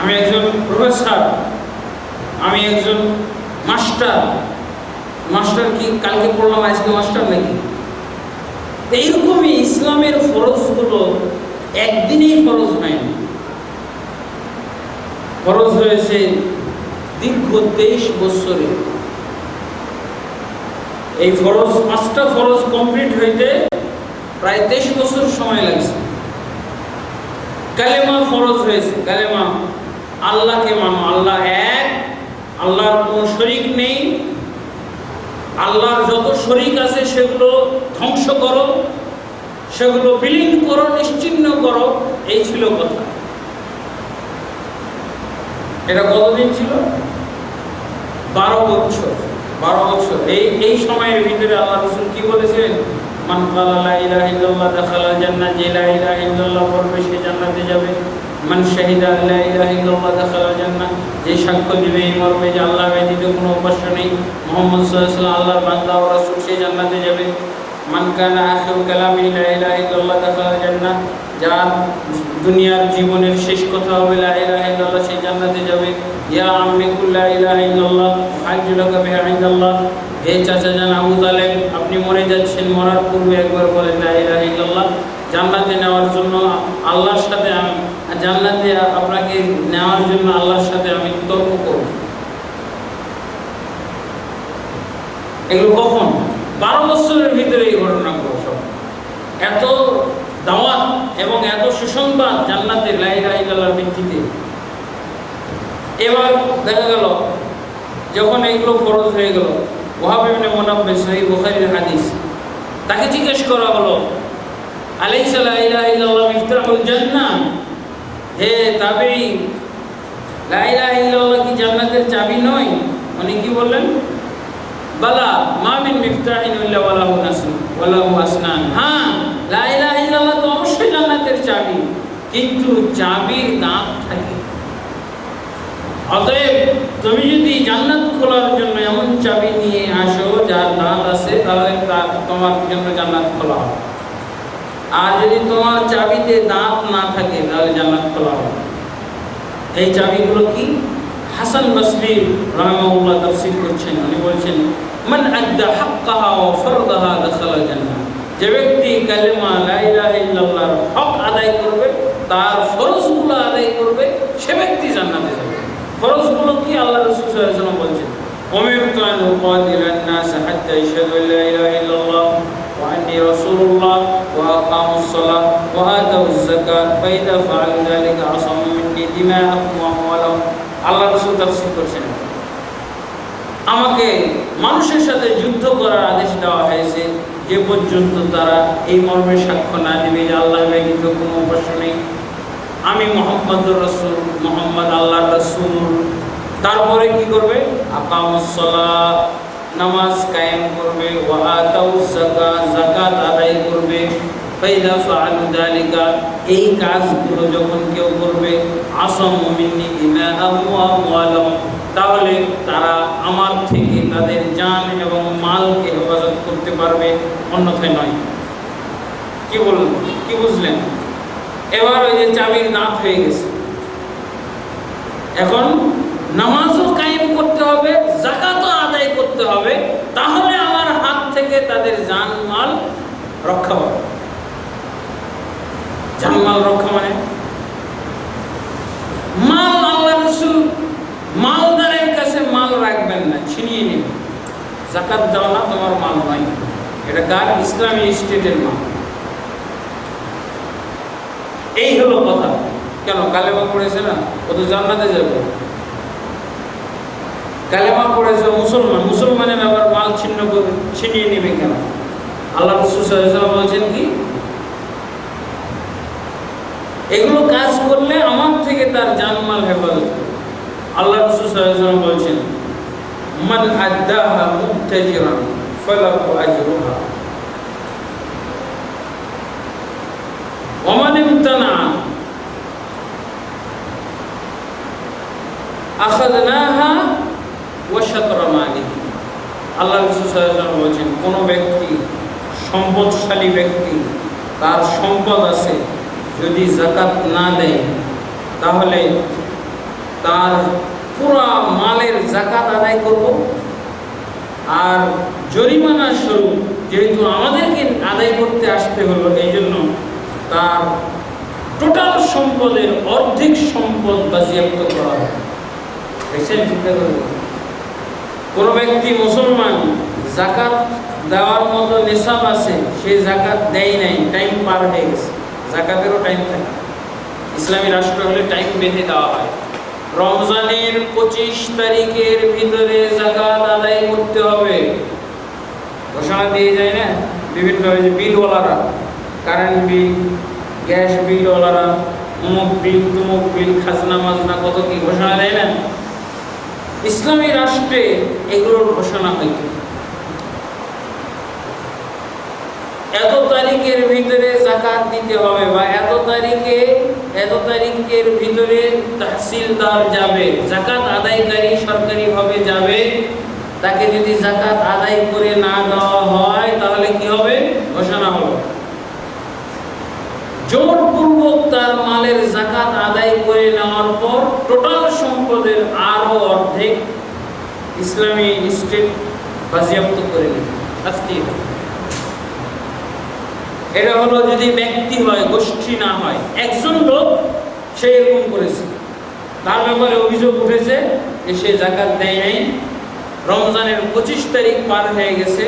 আমি একজন প্রফেসর, আমি একজন মাস্টার। মাস্টার কি কালকে পড়লাম আজকে মাস্টার নাকি? এইরকমই ইসলামের ফরজগুলো একদিনেই ফরজ হয়নি, ফরজ হয়েছে দীর্ঘ 23 বছরে। এই ফরজ 5টা ফরজ কমপ্লিট হইতে প্রায় 23 বছর সময় লাগছে। কালেমা ফরজ হয়েছে, কালেমা আল্লাহকে মানো, আল্লাহ এক, আল্লাহর কোনো শরীক নেই, আল্লাহর যত শরীক আছে সেগুলো ধ্বংস করো, সেগুলো বিলীন করো, নিশ্চিহ্ন করো। এই ছিল কথা। এটা কতদিন ছিল? 12 বছর। 12 বছর। এই সময়ের ভিতরে আল্লাহ রাসূল কি বলেছিলেন? মান ক্বালা লা ইলাহা ইল্লাল্লাহ দাখালাল জান্নাহ, যে লা ইলাহা ইল্লাল্লাহ পড়বে সে জান্নাতে যাবে। মান শাহিদা লা ইলাহা ইল্লাল্লাহ দাখালাল জান্নাহ, যে সাক্ষ্য দিবে এই মর্মে যে আল্লাহ ব্যতীত কোনো উপাস্য নেই, মুহাম্মদ সাল্লাল্লাহু আলাইহি ওয়াসাল্লাম আল্লাহর বান্দা ও রাসূল, সে জান্নাতে যাবে। মান কানা আখিরু কালামি লা ইলাহা ইল্লাল্লাহ দাখালাল জান্নাহ, যার দুনিয়ার জীবনের শেষ কথা হবে লা ইলাহা ইল্লাল্লাহ, সে জান্নাতে যাবে। ইয়া আম্মি কুল লা ইলাহা ইল্লাল্লাহ হাজ্জুলাকা বিহা ইনদাল্লাহ, হে চাচা জান আবু তালেব, আপনি মরে যাচ্ছেন, মরার পূর্বে একবার বলেন লা ইলাহা ইল্লাল্লাহ। জান্নাতে নেওয়ার জন্য আল্লাহর সাথে জান্নাতে আপনাকে নেওয়ার জন্য আল্লাহর সাথে আমি তর্ক করব। এগুলো কখন? 12 বছরের ভিতরে এই ঘটনাগুলো সব। এত দাওয়াত এবং এত সুসংবাদ জান্নাতে লা ইলাহা ইল্লাল্লাহর ভিত্তিতে। এবার দেখা গেল যখন এইগুলো ফরজ হয়ে গেল, ওয়াহাব ইবনে মুনাব্বিহ সহিহ বুখারীর হাদিস, তাকে জিজ্ঞেস করা হলো, আলাইসা লা ইলাহা ইল্লাল্লাহ মিফতাহুল জান্নাহ, হে তাবেঈ, লা ইলাহা ইল্লাল্লাহ কি জান্নাতের চাবি নয়? উনি কি বললেন? বালা মা মিন মিফতাহিন ইল্লা ওয়ালাহু নাসরুন ওয়ালাহু আসনান। হ্যাঁ, লা ইলাহা ইল্লাল্লাহ তো অবশ্যই জান্নাতের চাবি, কিন্তু চাবির দাঁত থাকে। অতএব তুমি যদি জান্নাত খোলার জন্য এমন চাবি নিয়ে আসো যার দাঁত আছে, তাহলে তোমার জন্য জান্নাত খোলা হবে। আর যদি তোমার চাবিতে দাঁত না থাকে তাহলে জান্নাত খোলা হবে। এই চাবিগুলো কি? হাসান বসরি রাহিমাহুল্লাহ তাফসীর করছেন, উনি বলছেন, মান আদ্দা হাক্কাহা ওয়া ফারদাহা দাখালাল জান্নাহ, যে ব্যক্তি কালেমা লা ইলাহা ইল্লাল্লাহর হক আদায় করবে, তার ফরজগুলো আদায় করবে, সে ব্যক্তি জান্নাতে যাবে। ফরজগুলো কি? আল্লাহ রাসূল সাল্লাল্লাহু আলাইহি ওয়াসাল্লাম বলছেন, উমিরতু আন উকাতিলান নাস হাত্তা ইয়াশহাদু লা ইলাহা ইল্লাল্লাহ ওয়া আন্নী রাসূলুল্লাহ ওয়া আকামুস সালাহ ওয়া আতাউয যাকাত ফাইদা ফাআলু যালিকা আসামু মিন্নি দিমাআহুম ওয়া আমওয়ালাহুম। আল্লাহ রাসূল তাফসীর করেছেন, আমাকে মানুষের সাথে যুদ্ধ করার আদেশ দেওয়া হয়েছে যে পর্যন্ত তারা এই মর্মে সাক্ষ্য না দিবে যে আল্লাহ ব্যতীত কোনো উপাস্য নেই, আমি মুহাম্মদুর রাসূল, মুহাম্মদ আল্লাহর রাসূল। তারপরে কি করবে? আকামুস সালাহ, নামাজ কায়েম করবে, ওয়া আতাউয যাকাত, যাকাত আদায় করবে। ফাইদা ফাআলু যালিকা, এই কাজগুলো যখন কেউ করবে, আসামু মিন্নি দিমাআহুম ওয়া আমওয়ালাহুম, তাহলে তারা আমার থেকে তাদের জান এবং মালকে হেফাজত করতে পারবে, অন্যথায় নয়। কি বললেন? কি বুঝলেন? এবার ওই যে চাবির দাঁত হয়ে গেছে, এখন নামাজও কায়েম করতে হবে, যাকাতও আদায় করতে হবে, তাহলে আমার হাত থেকে তাদের জান মাল রক্ষা পাবে। জান মাল রক্ষা মানে মাল, আল্লাহ রাসূল মালদারের কাছে মাল রাখবেন না, ছিনিয়ে নেবেন। যাকাত দাও না, তোমার মাল নয়। এটা কার? ইসলামী স্টেটের মাল। এই হলো কথা। কেন? কালেমা পড়েছে না, ও তো জান্নাতে যাবে। কালেমা পড়েছে মুসলমান, মুসলমানের আবার মাল ছিনিয়ে নেবে কেন? আল্লাহ রাসূল সাল্লাল্লাহু আলাইহি ওয়াসাল্লাম বলছেন কি, এগুলো কাজ করলে আমার থেকে তার জানমাল হেফাজত করবে। আল্লাহ রাসূল সাল্লাল্লাহু আলাইহি ওয়াসাল্লাম বলেছেন, মান আদাহা মুবতাজিরান ফালাহু আজরুহা ওয়া মান ইমতানা আখাযনাহা ওয়া শাতরা মালিহি। আল্লাহ রাসূল সাল্লাল্লাহু আলাইহি ওয়াসাল্লাম বলেছেন, কোন ব্যক্তি, সম্পদশালী ব্যক্তি, তার সম্পদ আছে, যদি যাকাত না দেয় তাহলে তার পুরা মালের যাকাত আদায় করব, আর জরিমানা স্বরূপ যেহেতু আমাদেরকে আদায় করতে আসতে হলো, এই জন্য তার টোটাল সম্পদের অর্ধেক সম্পদ বাজেয়াপ্ত করা হবে। কোনো ব্যক্তি মুসলমান যাকাত দেওয়ার মতো নিসাব আছে, সে যাকাত দেয় নাই, টাইম পার হয়ে গেছে। যাকাতেরও টাইম থাকে, ইসলামী রাষ্ট্র হলে টাইম বেঁধে দেওয়া হয়। রমজানের 25 তারিখের ভিতরে যাকাত আদায় করতে হবে, ঘোষণা দিয়ে যায় না বিভিন্ন বিলওয়ালারা, কারেন্ট বিল, গ্যাস বিলওয়ালারা, অমুক বিল তমুক বিল, খাজনা মাজনা কত কি ঘোষণা দেয় না। ইসলামী রাষ্ট্রে এগুলোর ঘোষণা হইত, এত তারিখের ভিতরে যাকাত দিতে হবে, বা এত তারিখের ভিতরে তহসিলদার যাবে, যাকাত আদায়কারী সরকারিভাবে যাবে, তাকে যদি যাকাত আদায় করে না দেওয়া হয় তাহলে কি হবে, ঘোষণা হলো। জোরপূর্বক তার মালের যাকাত আদায় করে নেওয়ার পর টোটাল সম্পদের আরো অর্ধেক ইসলামী স্টেট বাজেয়াপ্ত করে নেবে, শাস্তি হবে। এটা হলো যদি ব্যক্তি হয়, গোষ্ঠী না হয়। একজন লোক সে এরকম করেছে, তার ব্যাপারে অভিযোগ উঠেছে যে সে যাকাত দেয় নাই, রমজানের 25 তারিখ পার হয়ে গেছে,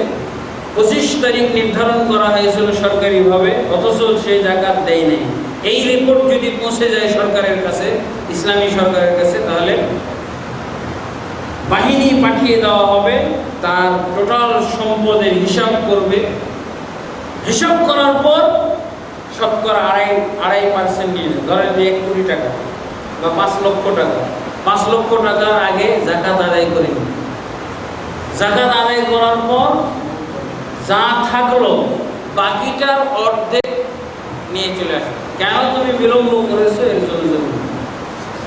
25 তারিখ নির্ধারণ করা হয়েছিল সরকারিভাবে, অথচ সে যাকাত দেয় নাই। এই রিপোর্ট যদি পৌঁছে যায় সরকারের কাছে, ইসলামী সরকারের কাছে, তাহলে বাহিনী পাঠিয়ে দেওয়া হবে, তার টোটাল সম্পদের হিসাব করবে। হিসাব করার পর শতকরা 2.5% নিয়ে নেবে। ধরেন যে 1 কোটি টাকা বা 5 লক্ষ টাকা, 5 লক্ষ টাকার আগে যাকাত আদায় করে নেবে। যাকাত আদায় করার পর যা থাকলো বাকিটার অর্ধেক নিয়ে চলে আসবে। কেন তুমি বিলম্ব করেছো, এর জন্য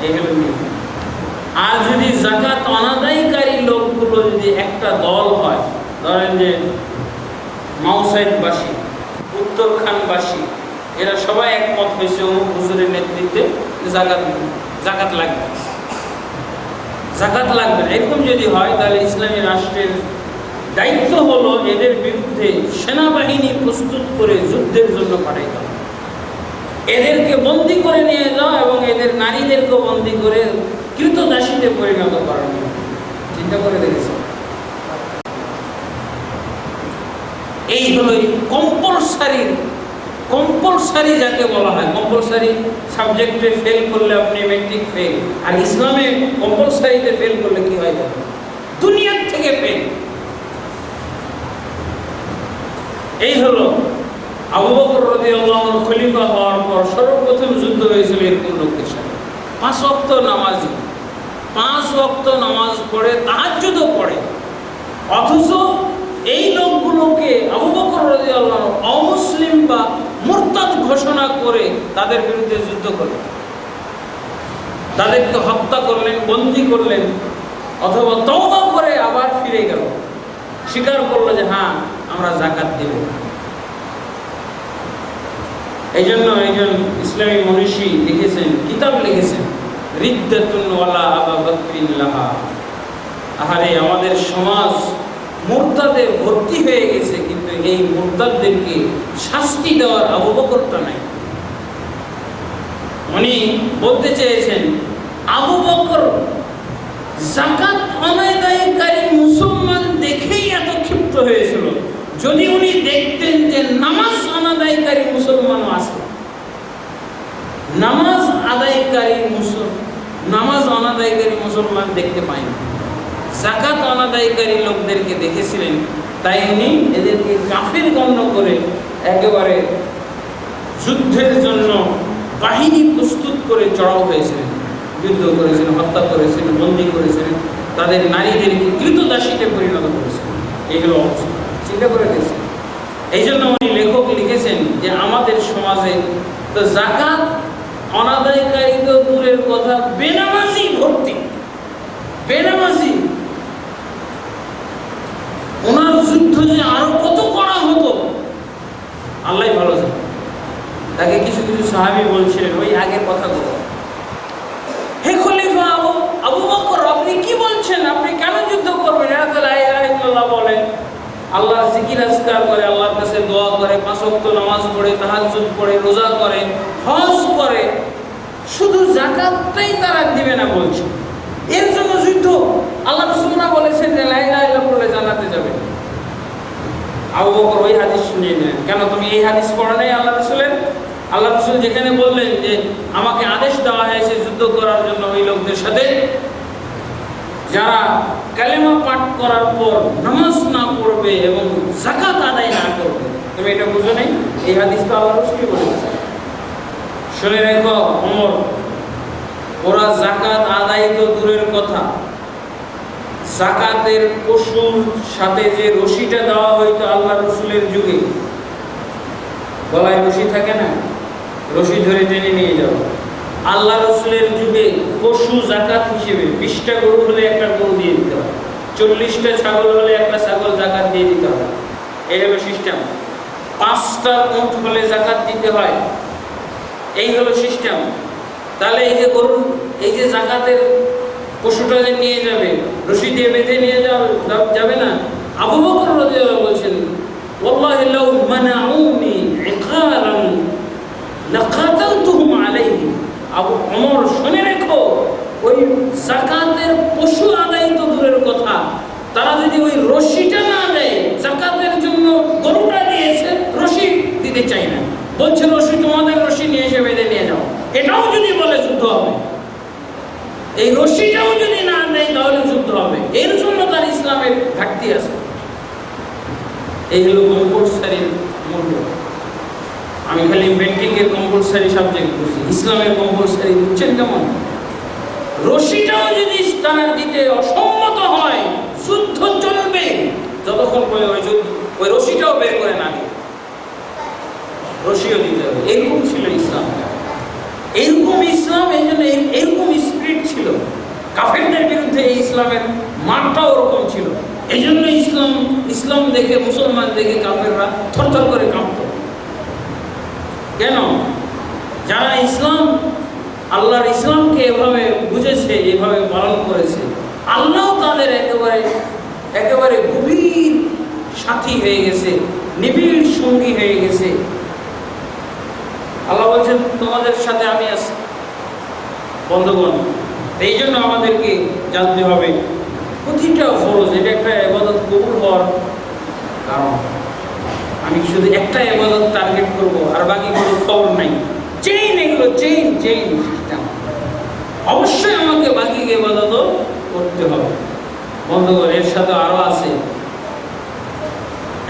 এই হলো নিয়ম। আর যদি যাকাত অনাদায়কারী লোকগুলো যদি একটা দল হয়, ধরেন যে মাউসাইদবাসী, উত্তরখানবাসী, এরা সবাই একমত হয়েছে অমুক হুজুরের নেতৃত্বে যাকাত লাগবে, যাকাত লাগবে না, এরকম যদি হয় তাহলে ইসলামী রাষ্ট্রের দায়িত্ব হলো এদের বিরুদ্ধে সেনাবাহিনী প্রস্তুত করে যুদ্ধের জন্য পাঠাইতে হবে। এদেরকে বন্দী করে নিয়ে যাওয়া এবং এদের নারীদেরকে বন্দী করে কৃতদাসীতে পরিণত করানো। চিন্তা করে দেখেছে, এই হলো কম্পালসারি যাকে বলা হয়। কম্পালসারি সাবজেক্টে ফেল করলে আপনি মেট্রিক ফেল, আর ইসলামে কম্পালসারিতে ফেল করলে কি হয় জানেন, দুনিয়ার থেকে ফেল। এই হলো আবু বকর রাদিয়াল্লাহু আনহু খলিফা হওয়ার পর সর্বপ্রথম যুদ্ধ হয়েছিল এরকম লোকদের সাথে। 5 ওয়াক্ত নামাজি, 5 ওয়াক্ত নামাজ পড়ে, তাহাজ্জুদও পড়ে, অথচ এই লোকগুলোকে আবু বকর রাদিয়াল্লাহু আনহু অমুসলিম বা মুরতাদ ঘোষণা করে তাদের বিরুদ্ধে যুদ্ধ করলেন, তাদেরকে হত্যা করলেন, বন্দী করলেন, অথবা তওবা করে আবার ফিরে গেল, স্বীকার করলো যে হ্যাঁ আমরা যাকাত দেব। এই জন্য একজন ইসলামী মনীষী লিখেছেন, কিতাব লিখেছেন, রিদ্দাতুন ওয়ালা আবা বকরিন লাহা। আহারে আমাদের সমাজ মুরতাদে ভর্তি হয়ে গেছে, কিন্তু এই মুরতাদদেরকে শাস্তি দেওয়ার আবু বকরটা নাই। উনি বলতে চেয়েছেন আবু বকর যাকাত অনাদায়কারী মুসলমান দেখেই এত ক্ষিপ্ত হয়েছিল, যদি উনি দেখতেন যে নামাজ অনাদায়কারী মুসলমানও আছে, নামাজ অনাদায়কারী মুসলমান দেখতে পায়নি, যাকাত অনাদায়কারী লোকদেরকে দেখেছিলেন, তাই উনি এদেরকে কাফের গণ্য করে একেবারে যুদ্ধের জন্য বাহিনী প্রস্তুত করে চড়াও হয়েছিলেন, যুদ্ধ করেছিলেন, হত্যা করেছিলেন, বন্দী তাদের নারীদেরকে কৃতদাসীতে পরিণত করেছেন। এই হলো অবস্থা, চিন্তা করে দেখছেন। এই জন্য উনি লেখক লিখেছেন যে আমাদের সমাজে তো যাকাত অনাদায়কারী তো দূরের কথা, বেনামাজি ভর্তি, বেনামাজি। ওনার যুদ্ধ যে আরো কত করা হতো আল্লাহ ভালো জানে। তাকে কিছু কিছু সাহাবী বলছিলেন ওই আগের কথাগুলো, হে খলিফা আবু বকর, আপনি কি বলছেন? আপনি কেন যুদ্ধ করবেন? এরা তো লা ইলাহা ইল্লাল্লাহ বলে, আল্লাহর জিকির আজকার করে, আল্লাহর কাছে দোয়া করে, 5 ওয়াক্ত নামাজ পড়ে, তাহাজ্জুদ পড়ে, রোজা করে, হজ করে, শুধু যাকাতটাই তারা দিবে না বলছে, এর জন্য যুদ্ধ? আল্লাহ রাসূল বলেছেন যে লা ইলাহা ইল্লাল্লাহ বলে জান্নাতে যাবে। আবু বকর ওই হাদিস শুনিয়ে দিলেন, কেন তুমি এই হাদিস পড়ো নাই আল্লাহ রাসূলের? আল্লাহ রাসূল যেখানে বললেন যে আমাকে আদেশ দেওয়া হয়েছে যুদ্ধ করার জন্য ওই লোকদের সাথে যারা কালেমা পাঠ করার পর নামাজ না পড়বে এবং যাকাত আদায় না করবে, তুমি এটা বুঝো নাই? এই হাদিস তো আল্লাহ রাসূলই বলেছে। শুনে রেখো ওমর, ওরা যাকাত আদায় তো দূরের কথা, যাকাতের পশুর সাথে যে রশিটা দেওয়া হইতো আল্লাহ রাসূলের যুগে, গলায় রশি থাকে না, রশি ধরে টেনে নিয়ে যাও, আল্লাহ রাসূলের যুগে পশু যাকাত হিসেবে 20টা গরু হলে একটা গরু দিয়ে দিতে হয়, 40টা ছাগল হলে একটা ছাগল যাকাত দিয়ে দিতে হয়। এই হলো সিস্টেম। 5টা উট হলে যাকাত দিতে হয়, এই হলো সিস্টেম। তাহলে এই যে গরু, এই যে যাকাতের পশুটা যে নিয়ে যাবে, রশি দিয়ে বেঁধে নিয়ে যাবে না। আবু বকর রাদিয়াল্লাহু বলছেন, ওয়াল্লাহি লাউ মানাউনি ইকারান লাকাতালতুহুম আলাইহি। আবু ওমর, শুনে রেখো, ওই যাকাতের পশু আদায় তো দূরের কথা, তারা যদি ওই রশিটা না দেয়, যাকাতের জন্য গরুটা দিয়েছে, রশি দিতে চাই না, বলছে রশি তোমাদের রশি নিয়ে এসে বেঁধে নিয়ে যাও, এটাও যদি বলে যুদ্ধ হবে। এই রশিটাও যদি না নেয় তাহলে যুদ্ধ হবে। এর জন্য তার ইসলামের ঘাটতি আছে। এই হলো কম্পালসারির মূল্য। আমি খালি ব্যাংকিংয়ের কম্পালসারি সাবজেক্ট বুঝি, ইসলামের কম্পালসারি বুঝছেন কেমন? রশিটাও যদি তারা দিতে অসম্মত হয়, যুদ্ধ চলবে যতক্ষণ ওই রশিটাও বের করে না দিবে, রশিও দিতে হবে। এরকম ছিল ইসলাম, এরকম ইসলাম। এই জন্য এরকম স্পিরিট ছিল। কাফেরদের বিরুদ্ধে এই ইসলামের মানটাও ওরকম ছিল। এই জন্য ইসলাম দেখে, মুসলমান দেখে কাফেররা থরথর করে কাঁপত। কেন? যারা আল্লাহর ইসলামকে এভাবে বুঝেছে, এভাবে পালন করেছে, আল্লাহ তাদের একেবারে গভীর সাথী হয়ে গেছে, নিবিড় সঙ্গী হয়ে গেছে। আল্লাহ বলছেন তোমাদের সাথে আমি আছি। বন্ধুগণ, এই জন্য আমাদেরকে জানতে হবে প্রতিটা ফরজ এটা একটা ইবাদত কবুল হওয়ার কারণ। আমি শুধু একটা ইবাদত টার্গেট করব আর বাকি কোনো খবর নাই, চেইন, এগুলো চেইন সিস্টেম। অবশ্যই আমাকে বাকি ইবাদতও করতে হবে। বন্ধুগণ, এর সাথে আরো আছে,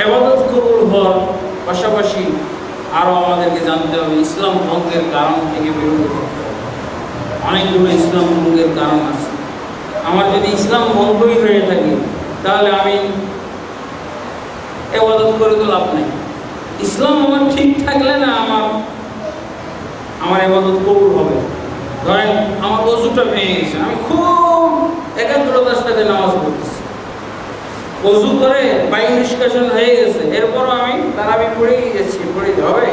ইবাদত কবুল হওয়ার পাশাপাশি আরো আমাদেরকে জানতে হবে ইসলাম ভঙ্গের কারণ থেকে বিরত থাকতে হবে। অনেকগুলো ইসলাম ভঙ্গের কারণ আছে। আমার যদি ইসলাম ভঙ্গই হয়ে থাকে তাহলে আমি ইবাদত করে তো লাভ নেই। ইসলাম আমার ঠিক থাকলে না আমার ইবাদত কবুল হবে। ধরেন আমার ওযুটা ভেঙে গেছে, আমি খুব একাগ্রতার সাথে নামাজ পড়তেছি, ওযু করে পানি নিষ্কাশন হয়ে গেছে, এরপরও আমি তারাবি পড়েই যাচ্ছি, পড়িতে হবে।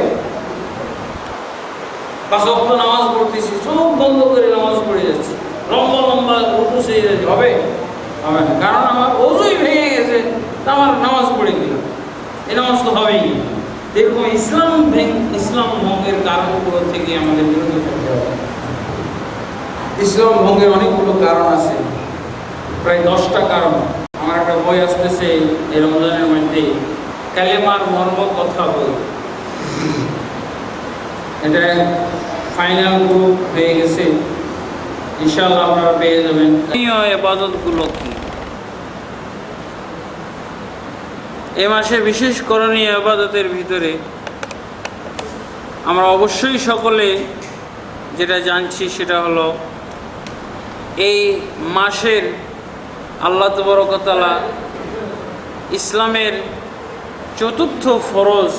5 ওয়াক্ত নামাজ পড়তেছি, চোখ বন্ধ করে নামাজ পড়ে যাচ্ছি, লম্বা লম্বা রুকু সেজদা হবে না, কারণ আমার ওযুই ভেঙে গেছে, তা আমার নামাজ পড়ে দিলাম, এই নামাজ তো হবেই না। এরকম ইসলাম ভঙ্গের কারণগুলো থেকে আমাদের বিরত থাকতে হবে। ইসলাম ভঙ্গের অনেকগুলো কারণ আছে, প্রায় 10টা কারণ। আমার একটা বই আসতেছে এই রমজানের মধ্যে, কালেমার মর্ম কথা বই, এটা ফাইনাল গ্রুপ হয়ে গেছে, ইনশাআল্লাহ আপনারা পেয়ে যাবেন। ইবাদতগুলো কি? এ মাসে বিশেষ করণীয় ইবাদতের ভিতরে আমরা অবশ্যই সকলে যেটা জানছি সেটা হলো এই মাসের আল্লাহ তাবারক ওয়া তাআলা ইসলামের চতুর্থ ফরজ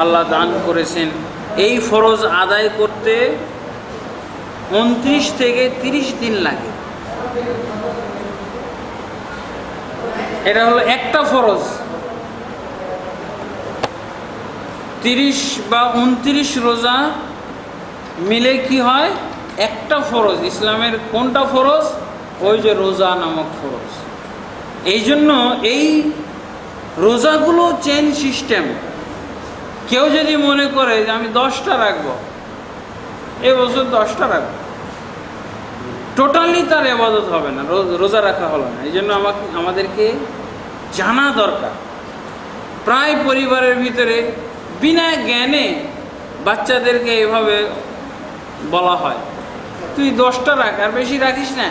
আল্লাহ দান করেছেন। এই ফরজ আদায় করতে 29 থেকে 30 দিন লাগে। এটা হলো একটা ফরজ। 30 বা 29 রোজা মিলে কি হয়? একটা ফরজ। ইসলামের কোনটা ফরজ? ওই যে রোজা নামক ফরজ। এই জন্য এই রোজাগুলো চেইন সিস্টেম। কেউ যদি মনে করে যে আমি 10টা রাখবো, এবছর 10টা রাখবো, টোটালি তার ইবাদত হবে না, রোজা রাখা হলো না। এই জন্য আমাদেরকে জানা দরকার। প্রায় পরিবারের ভিতরে বিনা জ্ঞানে বাচ্চাদেরকে এভাবে বলা হয়, তুই 10টা রাখ, আর বেশি রাখিস না।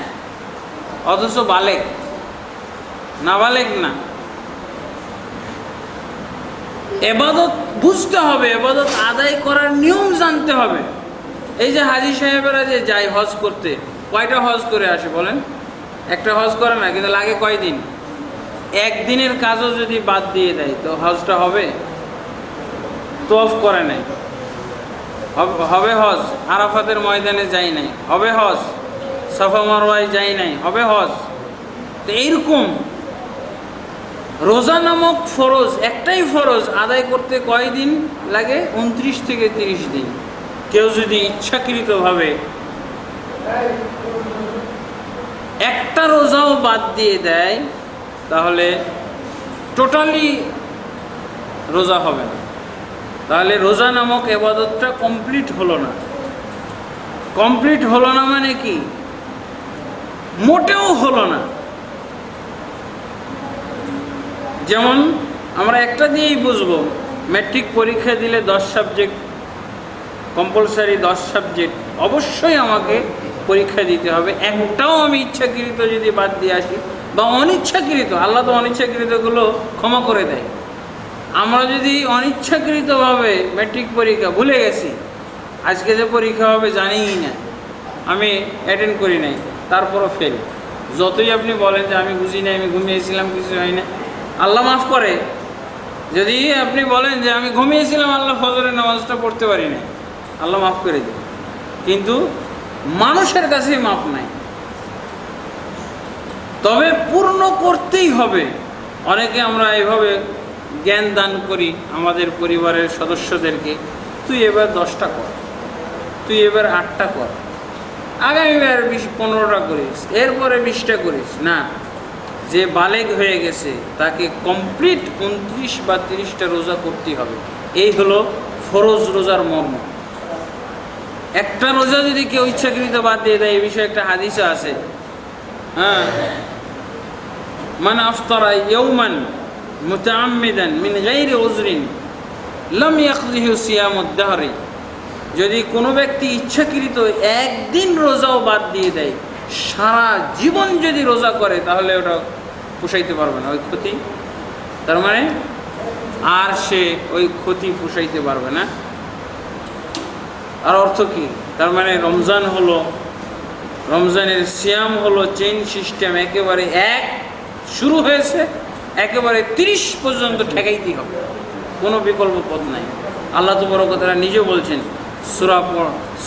অথচ বালেগ, নাবালেগ না। এবাদত বুঝতে হবে, এবাদত আদায় করার নিয়ম জানতে হবে। এই যে হাজী সাহেবেরা যে যায় হজ করতে, কয়টা হজ করে আসে বলেন? একটা হজ করে না, কিন্তু লাগে কয়দিন? একদিনের কাজও যদি বাদ দিয়ে দেয় তো হজটা হবে? তওয়াফ করে নাই, হবে হজ? আরাফাতের ময়দানে যাই নাই, হবে হজ? সাফা মারওয়ায় যাই নাই, হবে হজ? তো এইরকম রোজা নামক ফরজ, একটাই ফরজ আদায় করতে কয়দিন লাগে? 29 থেকে 30 দিন। কেউ যদি ইচ্ছাকৃতভাবে একটা রোজাও বাদ দিয়ে দেয় তাহলে টোটালি রোজা হবে না। তাহলে রোজা নামক ইবাদতটা কমপ্লিট হলো না। কমপ্লিট হলো না মানে কি? মোটেও হলো না। যেমন আমরা একটা দিয়েই বুঝবো, ম্যাট্রিক পরীক্ষা দিলে 10 সাবজেক্ট কম্পালসারি, 10 সাবজেক্ট অবশ্যই আমাকে পরীক্ষা দিতে হবে। একটাও আমি ইচ্ছাকৃত যদি বাদ দিয়ে আসি বা অনিচ্ছাকৃত, আল্লাহ তো অনিচ্ছাকৃতগুলো ক্ষমা করে দেয়। আমরা যদি অনিচ্ছাকৃতভাবে ম্যাট্রিক পরীক্ষা ভুলে গেছি, আজকে যে পরীক্ষা হবে জানিই না, আমি অ্যাটেন্ড করি নাই, তারপরও ফেল, যতই আপনি বলেন যে আমি বুঝি নাই, আমি ঘুমিয়েছিলাম, কিছু হয় না, আল্লাহ মাফ করে। যদি আপনি বলেন যে আমি ঘুমিয়েছিলাম, আল্লাহ ফজরের নামাজটা পড়তে পারি না, আল্লাহ মাফ করে দেয়। কিন্তু মানুষের কাছে মাফ নাই। তবে পূর্ণ করতেই হবে। অনেকে আমরা এভাবে জ্ঞান দান করি আমাদের পরিবারের সদস্যদেরকে, তুই এবার 10টা কর, তুই এবার 8টা কর, আগামীবার 15টা করিস, এরপরে 20টা করিস না। যে বালেগ হয়ে গেছে তাকে কমপ্লিট 29 বা 30টা রোজা করতেই হবে। এই হলো ফরজ রোজার মর্ম। একটা রোজা যদি কেউ ইচ্ছাকৃত বাদ দিয়ে দেয়, এই বিষয়ে একটা হাদিসও আছে। হ্যাঁ, মান আফতারা ইয়াওমান মুতাআম্মিদান মিন গায়রি উযরিন লাম ইয়াকযিহু সিয়ামুদ দাহরি। যদি কোনো ব্যক্তি ইচ্ছাকৃত একদিন রোজাও বাদ দিয়ে দেয়, সারা জীবন যদি রোজা করে তাহলে ওটা পুষাইতে পারবে না, ওই ক্ষতি। তার মানে আর সে ওই ক্ষতি পুষাইতে পারবে না। আর অর্থ কি? তার মানে রমজান হলো, রমজানের সিয়াম হলো চেইন সিস্টেম, একেবারে এক শুরু হয়েছে, একেবারে 30 পর্যন্ত ঠেকাইতেই হবে, কোনো বিকল্প পথ নাই। আল্লাহ তাবারক ওয়া তাআলা নিজে বলছেন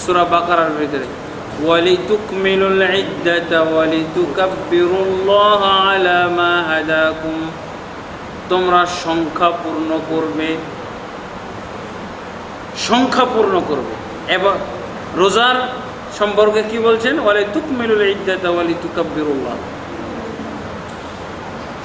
সূরা বাকারার ভিতরে, ওয়ালিতুকমিলুল ইদ্দাতা ওয়ালিতুকাব্বিরুল্লাহা আলা মা হাদাকুম, তোমরা সংখ্যা পূর্ণ করবে, সংখ্যা পূর্ণ করবে। এবার রোজার সম্পর্কে কি বলছেন? ওয়ালিতুকমিলুল ইদ্দাতা ওয়ালিতুকাব্বিরুল্লাহ।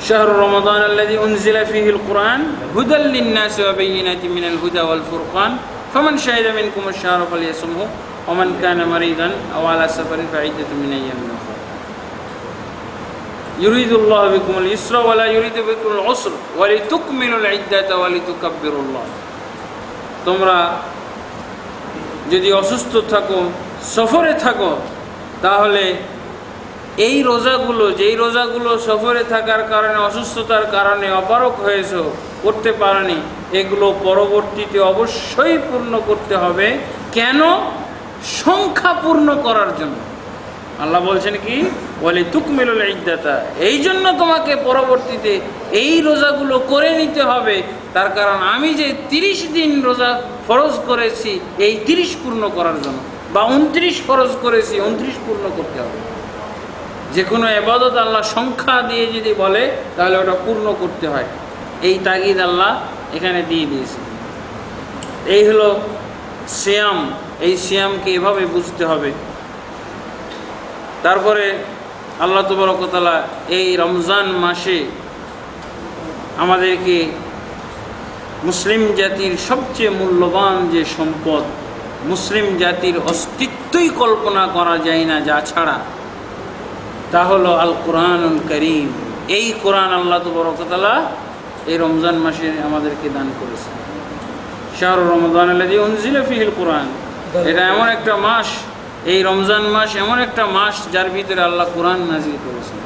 শাহরু রমাদান আল্লাযী উনজিলা ফীহিল কুরআন হুদাল লিন-নাসি ওয়া বায়্যিনাতিন মিনাল হুদা ওয়াল ফুরকান ফামান শাহিদা মিনকুমুশ শাহরা ফালইয়াসুমহু ওয়া মান কানা মারিদান আও আলা সাফারিন ফাইদ্দাতুম মিন আইয়ামিন উখরা। ইউরিদুল্লাহু বিকুমুল ইসরা ওয়া লা ইউরিদু বিকুমুল উসরা ওয়া লিতুকমিলুল ইদ্দাতা ওয়া লিতুকাব্বিরুল্লাহ। তোমরা যদি অসুস্থ থাকো, সফরে থাকো, তাহলে এই রোজাগুলো, যেই রোজাগুলো সফরে থাকার কারণে, অসুস্থতার কারণে অপারগ হয়েছ, করতে পারোনি, এগুলো পরবর্তীতে অবশ্যই পূর্ণ করতে হবে। কেন? সংখ্যা পূর্ণ করার জন্য। আল্লাহ বলছেন কি, ওয়ালি তুকমিলুল ইদ্দাতা, এই জন্য তোমাকে পরবর্তীতে এই রোজাগুলো করে নিতে হবে। তার কারণ আমি যে 30 দিন রোজা ফরজ করেছি এই 30 পূর্ণ করার জন্য, বা 29 ফরজ করেছি 29 পূর্ণ করতে হবে। যে কোনো ইবাদত আল্লাহ সংখ্যা দিয়ে যদি বলে তাহলে ওটা পূর্ণ করতে হয়, এই তাগিদ আল্লাহ এখানে দিয়ে দিয়েছে। এই হলো সিয়াম, এই সিয়ামকে এভাবে বুঝতে হবে। তারপরে আল্লাহ তাবারক ওয়া তাআলা এই রমজান মাসে আমাদেরকে মুসলিম জাতির সবচেয়ে মূল্যবান যে সম্পদ, মুসলিম জাতির অস্তিত্বই কল্পনা করা যায় না যা ছাড়া, তা হলো আল কোরআনুল কারীম। এই কোরআন আল্লাহ তাবারক ওয়া তাআলা এই রমজান মাসে আমাদেরকে দান করেছে। শাহরুর রমাদান আল্লাযী উনজিলা ফীহিল কোরআন, এটা এমন একটা মাস, এই রমজান মাস এমন একটা মাস যার ভিতরে আল্লাহ কোরআন নাজিল করেছেন।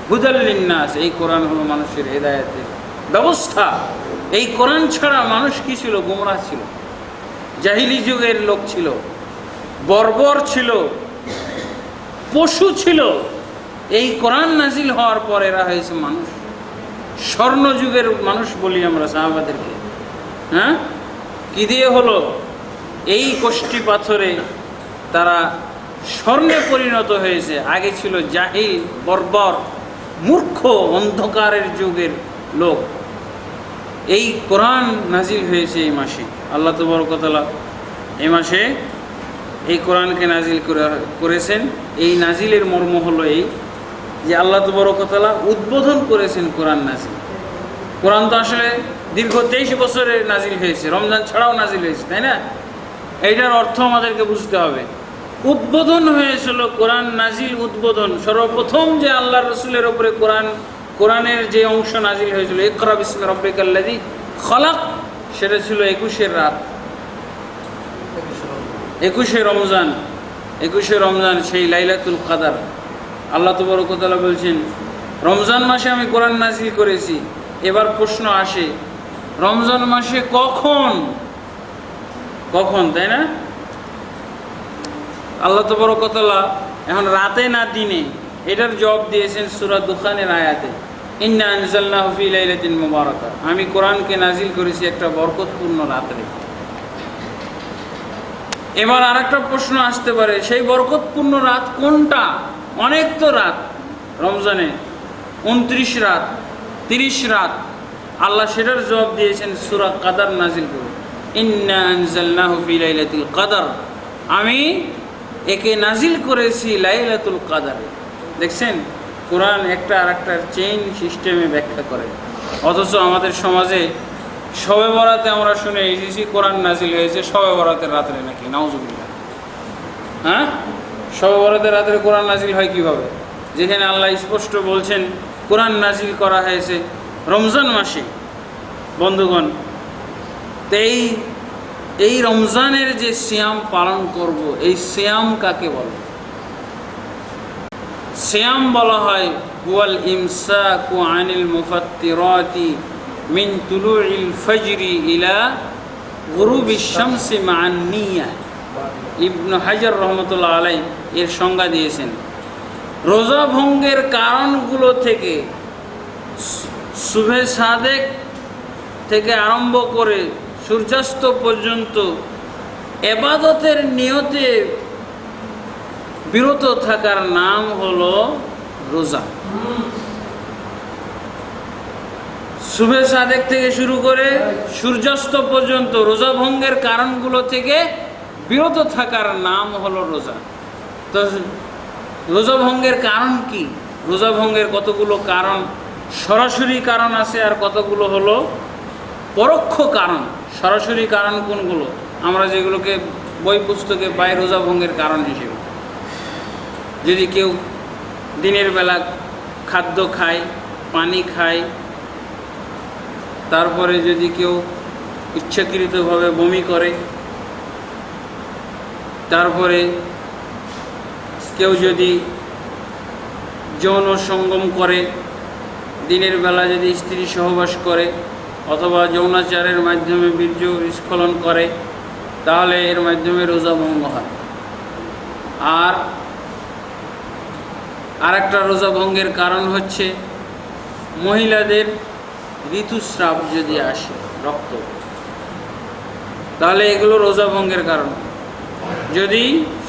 হুদাল লিন্নাস, এই কোরআন হলো মানুষের হেদায়েতের ব্যবস্থা। এই কোরআন ছাড়া মানুষ কি ছিল? গোমরাহ ছিল, জাহিলি যুগের লোক ছিল, বর্বর ছিল, পশু ছিল। এই কোরআন নাজিল হওয়ার পর এরা হয়েছে মানুষ, স্বর্ণ যুগের মানুষ বলি আমরা সাহাবাদেরকে। হ্যাঁ, কি দিয়ে হলো? এই কষ্টি পাথরে তারা স্বর্ণে পরিণত হয়েছে। আগে ছিল জাহিল, বর্বর, মূর্খ, অন্ধকারের যুগের লোক। এই কোরআন নাজিল হয়েছে এই মাসে। আল্লাহ তাবারক ওয়া তাআলা এই মাসে এই কোরআনকে নাজিল করেছেন। এই নাজিলের মর্ম হলো এই যে আল্লাহ তাবারক ওয়া তাআলা উদ্বোধন করেছেন কোরআন নাজিল। কোরআন তো আসলে দীর্ঘ 23 বছরে নাজিল হয়েছে, রমজান ছাড়াও নাজিল হয়েছে, তাই না? এইটার অর্থ আমাদেরকে বুঝতে হবে। উদ্বোধন হয়েছিল কোরআন নাজিল, উদ্বোধন। সর্বপ্রথম যে আল্লাহর রাসূলের উপরে কোরআনের যে অংশ নাজিল হয়েছিল, ইকরা বিসমি রাব্বিকাল্লাযী খলাক, সেটা ছিল 21 রাত, 21 রমজান। 21 রমজান সেই লাইলাতুল কদর। আল্লাহ তাবারক ওয়া তাআলা বলছেন রমজান মাসে আমি কোরআন নাজিল করেছি। এবার প্রশ্ন আসে, রমজান মাসে কখন? তাই না? আল্লাহ তাবারক ওয়া তাআলা এখন রাতে না দিনে, এটার জবাব দিয়েছেন সূরা দুখানের আয়াতে, ইন্না আনজালনাহু ফি লাইলাতিন মুবারাকা, আমি কোরআনকে নাজিল করেছি একটা বরকতপূর্ণ রাতে। এবার আরেকটা প্রশ্ন আসতে পারে, সেই বরকতপূর্ণ রাত কোনটা? অনেক তো রাত রমজানে, 29 রাত, 30 রাত। আল্লাহ সেটার জবাব দিয়েছেন সূরা কদর নাজিল করে, ইন্না আনজালনাহু ফি লাইলাতিল কদর, আমি একে নাজিল করেছি লাইলাতুল কদরে। দেখছেন, কোরআন একটা আরেকটার চেইন সিস্টেমে ব্যাখ্যা করে। অথচ আমাদের সমাজে শবে বরাতে আমরা শুনে এসেছি কোরআন নাজিল হয়েছে শবে বরাতের রাত্রে, নাকি? নাউজুবিল্লাহ। হ্যাঁ, শবে বরাতের রাত্রে কোরআন নাজিল হয় কিভাবে? যেখানে আল্লাহ স্পষ্ট বলছেন কোরআন নাজিল করা হয়েছে রমজান মাসে। বন্ধুগণ, তো এই রমজানের যে সিয়াম পালন করব, এই সিয়াম কাকে বলে? সিয়াম বলা হয় হুয়াল ইমসাকু আনিল মুফাত্তিরাতি মিন তুলুইল ফজরি ইলা গুরুবিশ শামসি মা'আন নিয়া। ইবনে হাজার রাহমাতুল্লাহ আলাইহি এর সংজ্ঞা দিয়েছেন, রোজা ভঙ্গের কারণগুলো থেকে সুবহে সাদেক থেকে আরম্ভ করে সূর্যাস্ত পর্যন্ত ইবাদতের নিয়তে বিরত থাকার নাম হলো রোজা। সুবহে সাদেক থেকে শুরু করে সূর্যাস্ত পর্যন্ত রোজা ভঙ্গের কারণগুলো থেকে বিরত থাকার নাম হলো রোজা। তো রোজা ভঙ্গের কারণ কি? রোজা ভঙ্গের কতগুলো কারণ, সরাসরি কারণ আছে, আর কতগুলো হলো পরোক্ষ কারণ। সরাসরি কারণ কোনগুলো? আমরা যেগুলোকে বই পুস্তকে পাই রোজা ভঙ্গের কারণ হিসেবে, যদি কেউ দিনের বেলা খাদ্য খায়, পানি খায়, তারপরে যদি কেউ ইচ্ছাকৃতভাবে বমি করে, তারপরে কেউ যদি যৌন সঙ্গম করে, দিনের বেলা যদি স্ত্রী সহবাস করে অথবা যৌনাচারের মাধ্যমে বীর্য স্খলন করে, তাহলে এর মাধ্যমে রোজা ভঙ্গ হয়। আর আর একটা রোজা ভঙ্গের কারণ হচ্ছে মহিলাদের ঋতুস্রাব যদি আসে, রক্ত, তাহলে এগুলো রোজা ভঙ্গের কারণ। যদি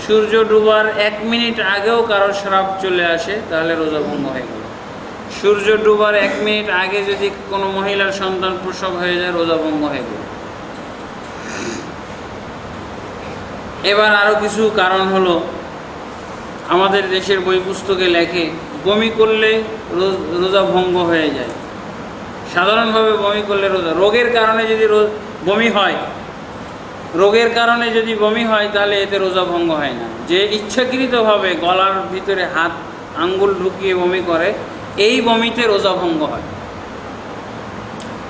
সূর্য ডুবার 1 মিনিট আগেও কারো স্রাব চলে আসে তাহলে রোজা ভঙ্গ হয়ে গেল। সূর্য ডুবার 1 মিনিট আগে যদি কোনো মহিলার সন্তান প্রসব হয়ে যায় রোজা ভঙ্গ হয়ে গেল। এবার আরও কিছু কারণ হলো, আমাদের দেশের বই পুস্তকে লেখে বমি করলে রোজা ভঙ্গ হয়ে যায়। সাধারণভাবে বমি করলে রোগের কারণে যদি বমি হয়, রোগের কারণে যদি বমি হয় তাহলে এতে রোজা ভঙ্গ হয় না। যে ইচ্ছাকৃতভাবে গলার ভিতরে হাত আঙ্গুল ঢুকিয়ে বমি করে, এই বমিতে রোজা ভঙ্গ হয়।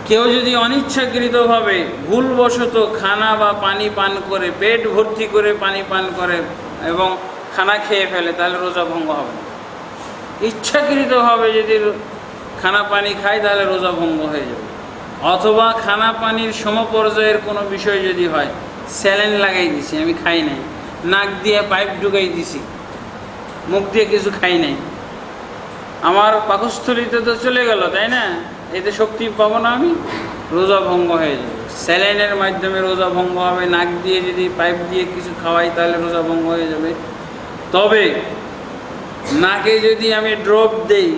কেউ যদি অনিচ্ছাকৃতভাবে ভুলবশত খানা বা পানি পান করে, পেট ভর্তি করে পানি পান করে এবং খানা খেয়ে ফেলে তাহলে রোজা ভঙ্গ হবে না। ইচ্ছাকৃতভাবে যদি খানা পানি খায় তাহলে রোজা ভঙ্গ হয়ে যাবে। অথবা খানা পানির সমপর্যায়ের কোনো বিষয় যদি হয়, স্যালাইন লাগাই দিছি, আমি খাই নাই, নাক দিয়ে পাইপ ঢুকাই দিছি, মুখ দিয়ে কিছু খাই নাই, আমার পাকস্থলিতে তো চলে গেল, তাই না, এতে শক্তি পাবো না আমি, রোজা ভঙ্গ হয়ে যাবে। স্যালাইনের মাধ্যমে রোজা ভঙ্গ হবে, নাক দিয়ে যদি পাইপ দিয়ে কিছু খাওয়াই তাহলে রোজা ভঙ্গ হয়ে যাবে। তবে নাকে যদি আমি ড্রপ দেই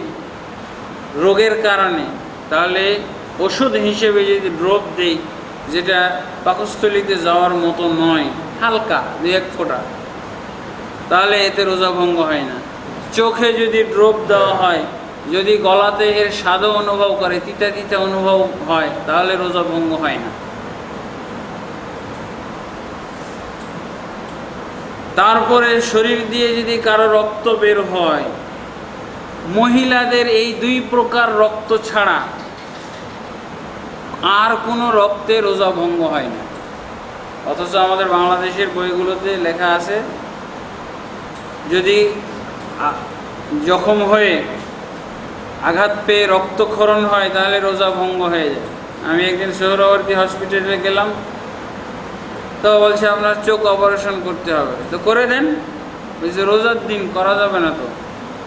রোগের কারণে, তাহলে ওষুধ হিসেবে যদি ড্রপ দেই যেটা পাকস্থলিতে যাওয়ার মতো নয়, হালকা 2-1 ফোঁটা, তাহলে এতে রোজা ভঙ্গ হয় না। চোখে যদি ড্রপ দেওয়া হয়, যদি গলাতে এর স্বাদও অনুভব করে, তিতা তিতা অনুভব হয়, তাহলে রোজা ভঙ্গ হয় না। তারপরে শরীর দিয়ে যদি কারো রক্ত বের হয়, মহিলাদের এই 2 প্রকার রক্ত ছাড়া আর কোনো রক্তে রোজা ভঙ্গ হয় না। অথচ আমাদের বাংলাদেশের বইগুলোতে লেখা আছে যদি জখম হয়ে আঘাত পেয়ে রক্তক্ষরণ হয় তাহলে রোজা ভঙ্গ হয়ে যায়। আমি একদিন সোহরাওয়ার্দী হসপিটালে গেলাম, তো বলছে আপনার চোখ অপারেশন করতে হবে, তো করে দেন। বলছে রোজার দিন করা যাবে না, তো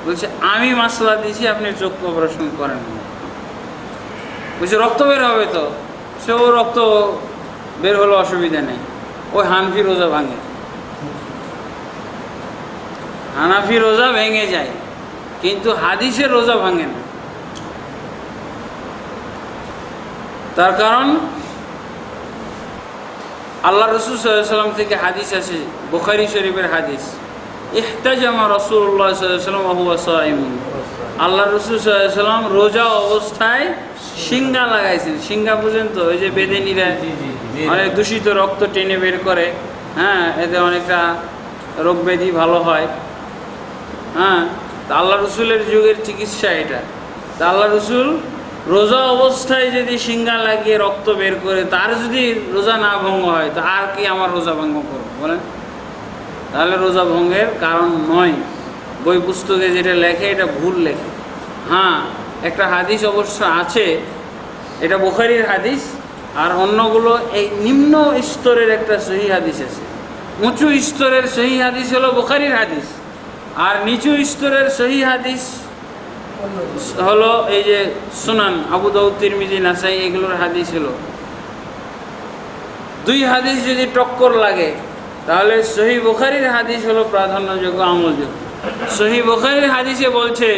বলছে আমি মাসলা দিয়েছি আপনি চোখ অপারেশন করেন। বলছে রক্ত বের হবে, তো সেও রক্ত বের হলো, অসুবিধা নেই, ওই হানফি রোজা ভাঙে, হানাফি রোজা ভেঙে যায়, কিন্তু হাদিসের রোজা ভাঙে না। তার কারণ আল্লাহ রসুল সাল্লাল্লাহু আলাইহি ওয়াসাল্লাম থেকে হাদিস আছে, বুখারী শরীফের হাদিস, ইহতাজামা রাসূলুল্লাহ সাল্লাল্লাহু আলাইহি ওয়াসাল্লাম ওয়া হুয়া সাঈমুন। আল্লাহ রসুল সাল্লাল্লাহু আলাইহি ওয়াসাল্লাম রোজা অবস্থায় সিঙ্গা লাগাইছেন। সিঙ্গা পর্যন্ত ওই যে বেদেনিরা অনেক দূষিত রক্ত টেনে বের করে, হ্যাঁ, এতে অনেকটা রোগ ব্যাধি ভালো হয়, হ্যাঁ, তা আল্লাহ রসুলের যুগের চিকিৎসা এটা। তা আল্লাহ রসুল রোজা অবস্থায় যদি সিঙ্গা লাগিয়ে রক্ত বের করে, তার যদি রোজা না ভঙ্গ হয়, তো আর কি আমার রোজা ভঙ্গ করবো বলেন? তাহলে রোজা ভঙ্গের কারণ নয়। বই পুস্তকে যেটা লেখে এটা ভুল লেখে। হ্যাঁ, একটা হাদিস অবশ্য আছে, এটা বুখারীর হাদিস, আর অন্যগুলো এই নিম্ন স্তরের একটা সহিহ হাদিস আছে। উঁচু স্তরের সহিহ হাদিস হলো বুখারীর হাদিস, আর নিচু স্তরের সহিহ হাদিস হলো এই যে সুনান আবু দাউদ, তিরমিজি, নাসাই, এগুলোর হাদিস হলো। 2 হাদিস যদি টক্কর লাগে তাহলে সহিহ বুখারীর হাদিস হলো প্রাধান্যযোগ্য, আমলযোগ্য। সহিহ বুখারীর হাদিসে বলছে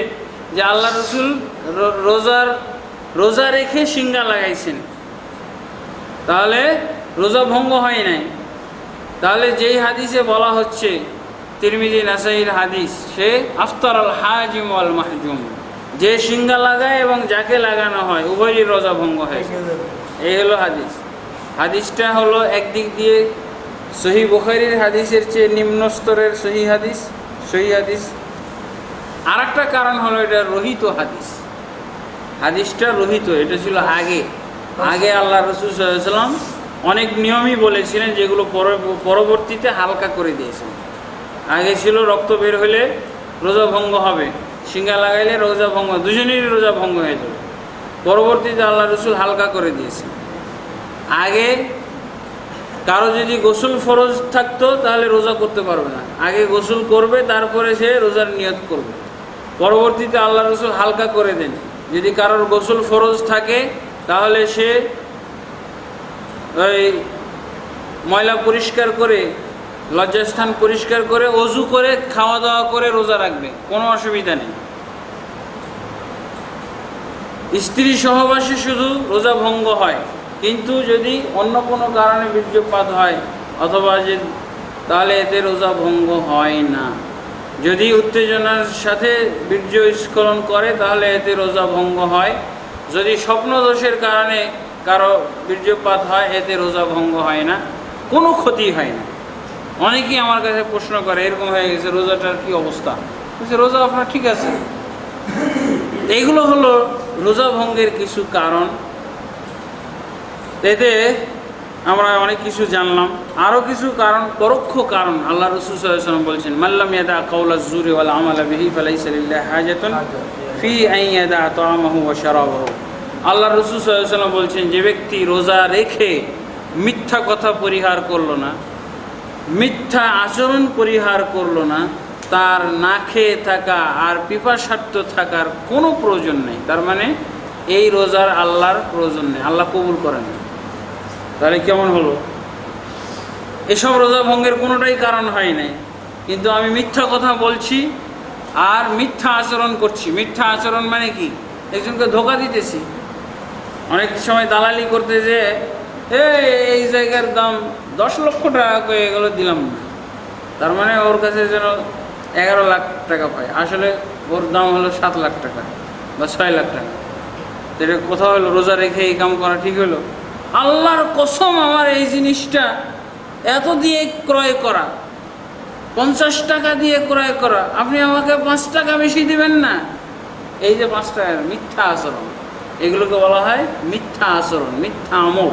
যে আল্লাহ রসুল রোজা রেখে সিঙ্গা লাগাইছেন, তাহলে রোজা ভঙ্গ হয় নাই। তাহলে যেই হাদিসে বলা হচ্ছে তিরমিজি, নাসাইর হাদিস, সে আফতার আল হাজিম ওয়াল মাহজুম, যে সিঙ্গা লাগায় এবং যাকে লাগানো হয় উভয়েরই রোজা ভঙ্গ হয়। এই হলো হাদিস। হাদিসটা হলো একদিক দিয়ে সহিহ বুখারীর হাদিসের চেয়ে নিম্ন স্তরের সহিহ হাদিস। আর একটা কারণ হলো এটা রহিত হাদিস। হাদিসটা রহিত, এটা ছিল আগে আল্লাহ রসুল সাল্লাল্লাহু আলাইহি ওয়াসাল্লাম অনেক নিয়মই বলেছিলেন, যেগুলো পরবর্তীতে হালকা করে দিয়েছেন। আগে ছিল রক্ত বের হলে রোজা ভঙ্গ হবে, সিঙ্গা লাগাইলে রোজা ভঙ্গ, দুজনেরই রোজা ভঙ্গ হয়ে যাবে। পরবর্তীতে আল্লাহ রসুল হালকা করে দিয়েছেন। আগে কারো যদি গোসল ফরজ থাকতো তাহলে রোজা করতে পারবে না, আগে গোসল করবে তারপরে সে রোজার নিয়ত করবে। পরবর্তীতে আল্লাহ রসুল হালকা করে দেন। যদি কারোর গোসল ফরজ থাকে তাহলে সে ওই ময়লা পরিষ্কার করে, লজ্জাস্থান পরিষ্কার করে, অজু করে, খাওয়া দাওয়া করে রোজা রাখবে, কোনো অসুবিধা নেই। স্ত্রী সহবাসে শুধু রোজা ভঙ্গ হয়, কিন্তু যদি অন্য কোনো কারণে বীর্যপাত হয় অথবা যে, তাহলে এতে রোজা ভঙ্গ হয় না। যদি উত্তেজনার সাথে বীর্য স্খলন করে তাহলে এতে রোজা ভঙ্গ হয়। যদি স্বপ্নদোষের কারণে কারো বীর্যপাত হয় এতে রোজা ভঙ্গ হয় না, কোনো ক্ষতি হয় না। অনেকেই আমার কাছে প্রশ্ন করে, এরকম হয়ে গেছে রোজাটার কি অবস্থা? বলছে রোজা আপনার ঠিক আছে। এইগুলো হলো রোজা ভঙ্গের কিছু কারণ। এতে আমরা অনেক কিছু জানলাম। আরও কিছু কারণ, পরোক্ষ কারণ আল্লাহ রাসূল সাল্লাল্লাহু আলাইহি ওয়াসাল্লাম বলছেন, মাল্লাম ইয়াদা কাওলাজ জুরি ওয়াল আমালা বিহি ফালাইসা লিল্লাহি হাজাতুন ফি আন ইয়াদা তাআমাহু ওয়া শারাবাহু। আল্লাহ রাসূল সাল্লাল্লাহু আলাইহি ওয়াসাল্লাম বলছেন, যে ব্যক্তি রোজা রেখে মিথ্যা কথা পরিহার করলো না, মিথ্যা আচরণ পরিহার করলো না, তার না খেয়ে থাকা আর পিপাসার্থ থাকার কোনো প্রয়োজন নেই। তার মানে এই রোজার আল্লাহর প্রয়োজন নেই, আল্লাহ কবুল করেন। তাহলে কেমন হলো? এসব রোজা ভঙ্গের কোনোটাই কারণ হয় নাই, কিন্তু আমি মিথ্যা কথা বলছি আর মিথ্যা আচরণ করছি। মিথ্যা আচরণ মানে কি? একজনকে ধোঁকা দিতেছি। অনেক সময় দালালি করতে যে এই জায়গার দাম 10 লক্ষ টাকা করে, এগুলো দিলাম না, তার মানে ওর কাছে যেন 11 লাখ টাকা পায়, আসলে ওর দাম হলো 7 লাখ টাকা বা 6 লাখ টাকা। এটা কোথাও হলো? রোজা রেখে এই কাম করা ঠিক হলো? আল্লাহর কসম, আমার এই জিনিসটা এত দিয়ে ক্রয় করা, 50 টাকা দিয়ে ক্রয় করা, আপনি আমাকে 5 টাকা বেশি দিবেন না? এই যে 5 টাকা, মিথ্যা আচরণ, এগুলোকে বলা হয় মিথ্যা আচরণ, মিথ্যা আমল।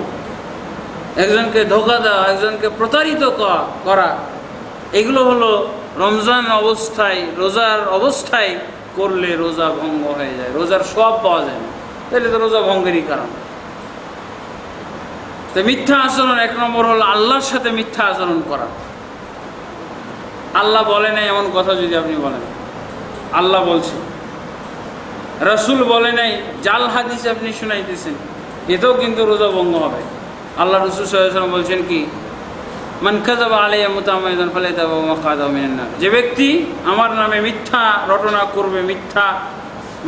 একজনকে ধোঁকা দেওয়া, একজনকে প্রতারিত করা, এগুলো হলো রমজান অবস্থায়, রোজার অবস্থায় করলে রোজা ভঙ্গ হয়ে যায়, রোজার সওয়াব পাওয়া যায় না। তাহলে তো রোজা ভঙ্গেরই কারণ। তো মিথ্যা আচরণ 1 নম্বর হলো আল্লাহর সাথে মিথ্যা আচরণ করা। আল্লাহ বলে নাই এমন কথা যদি আপনি বলেন, আল্লাহ বলছে, রাসূল বলে নাই, জাল হাদিস আপনি শুনাইতেছেন, এতেও কিন্তু রোজা ভঙ্গ হবে। আল্লাহ রাসূল সাল্লাল্লাহু আলাইহি ওয়াসাল্লাম বলছেন কি, মান কাযাবা আলাইয়া মুতাআম্মিদান ফালাইতাবাউ মাকআদাহু মিনান নার। যে ব্যক্তি আমার নামে মিথ্যা রটনা করবে,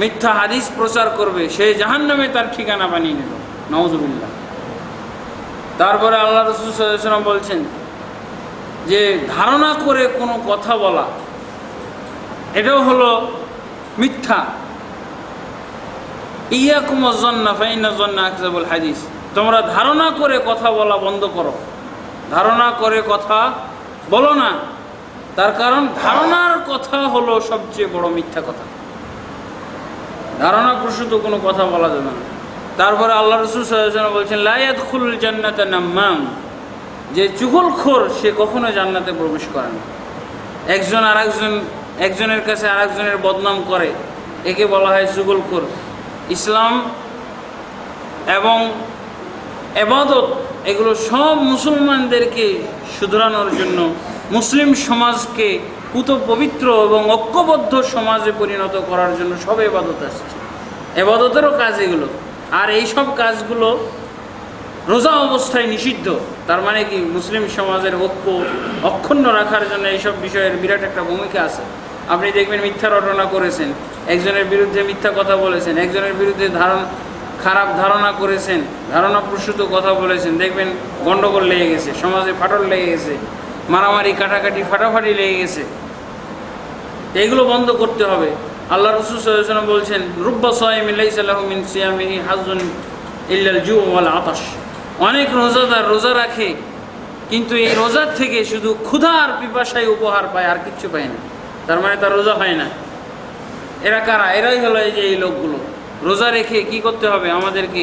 মিথ্যা হাদিস প্রচার করবে, সে জাহান্নামে তার ঠিকানা বানিয়ে নিল, নাউযুবিল্লাহ। তারপরে আল্লাহ রাসূল সাল্লাল্লাহু আলাইহি ওয়াসাল্লাম বলছেন যে ধারণা করে কোনো কথা বলা, এটাও হলো মিথ্যা। ইয়াকুমুজ যান্না ফাইন্নাজ যান্না আকযাবুল হাদিস। তোমরা ধারণা করে কথা বলা বন্ধ করো, ধারণা করে কথা বলো না। তার কারণ ধারণার কথা হলো সবচেয়ে বড় মিথ্যা কথা, ধারণা প্রসূত কোনো কথা বলা যাবে না। তারপরে আল্লাহ রাসূল সাল্লাল্লাহু আলাইহি ওয়াসাল্লাম বলছেন, লা ইয়াদখুলুল জান্নাতা নাম্মাম। যে চুগলখোর সে কখনো জান্নাতে প্রবেশ করে না। একজনের কাছে আরেকজনের বদনাম করে, একে বলা হয় চুগলখোর। ইসলাম এবং ইবাদত এগুলো সব মুসলমানদেরকে শুধরানোর জন্য, মুসলিম সমাজকে পুত পবিত্র এবং ঐক্যবদ্ধ সমাজে পরিণত করার জন্য সব ইবাদত আসছে, ইবাদতেরও কাজ এগুলো। আর এই সব কাজগুলো রোজা অবস্থায় নিষিদ্ধ। তার মানে কি, মুসলিম সমাজের ঐক্য অক্ষুণ্ণ রাখার জন্য এইসব বিষয়ের বিরাট একটা ভূমিকা আছে। আপনি দেখবেন মিথ্যা রটনা করেছেন, একজনের বিরুদ্ধে মিথ্যা কথা বলেছেন, একজনের বিরুদ্ধে খারাপ ধারণা করেছেন, ধারণা প্রসূত কথা বলেছেন, দেখবেন গণ্ডগোল লেগে গেছে, সমাজে ফাটল লেগে গেছে, মারামারি কাটাকাটি ফাটাফাটি লেগে গেছে। এইগুলো বন্ধ করতে হবে। আল্লাহ রাসূল সাল্লাল্লাহু আলাইহি ওয়াসাল্লাম বলছেন, রুব্বা সায়িমিন লাইসা লাহু মিন সিয়ামিহি হাজ্জুন ইল্লাল জু' ওয়াল আতাশ। অনেক রোজাদার রোজা রাখে, কিন্তু এই রোজার থেকে শুধু ক্ষুধা আর পিপাসায় উপহার পায়, আর কিচ্ছু পায় না। তার মানে তার রোজা হয় না। এরা কারা? এরাই হলো এই যে এই লোকগুলো। রোজা রেখে কি করতে হবে? আমাদেরকে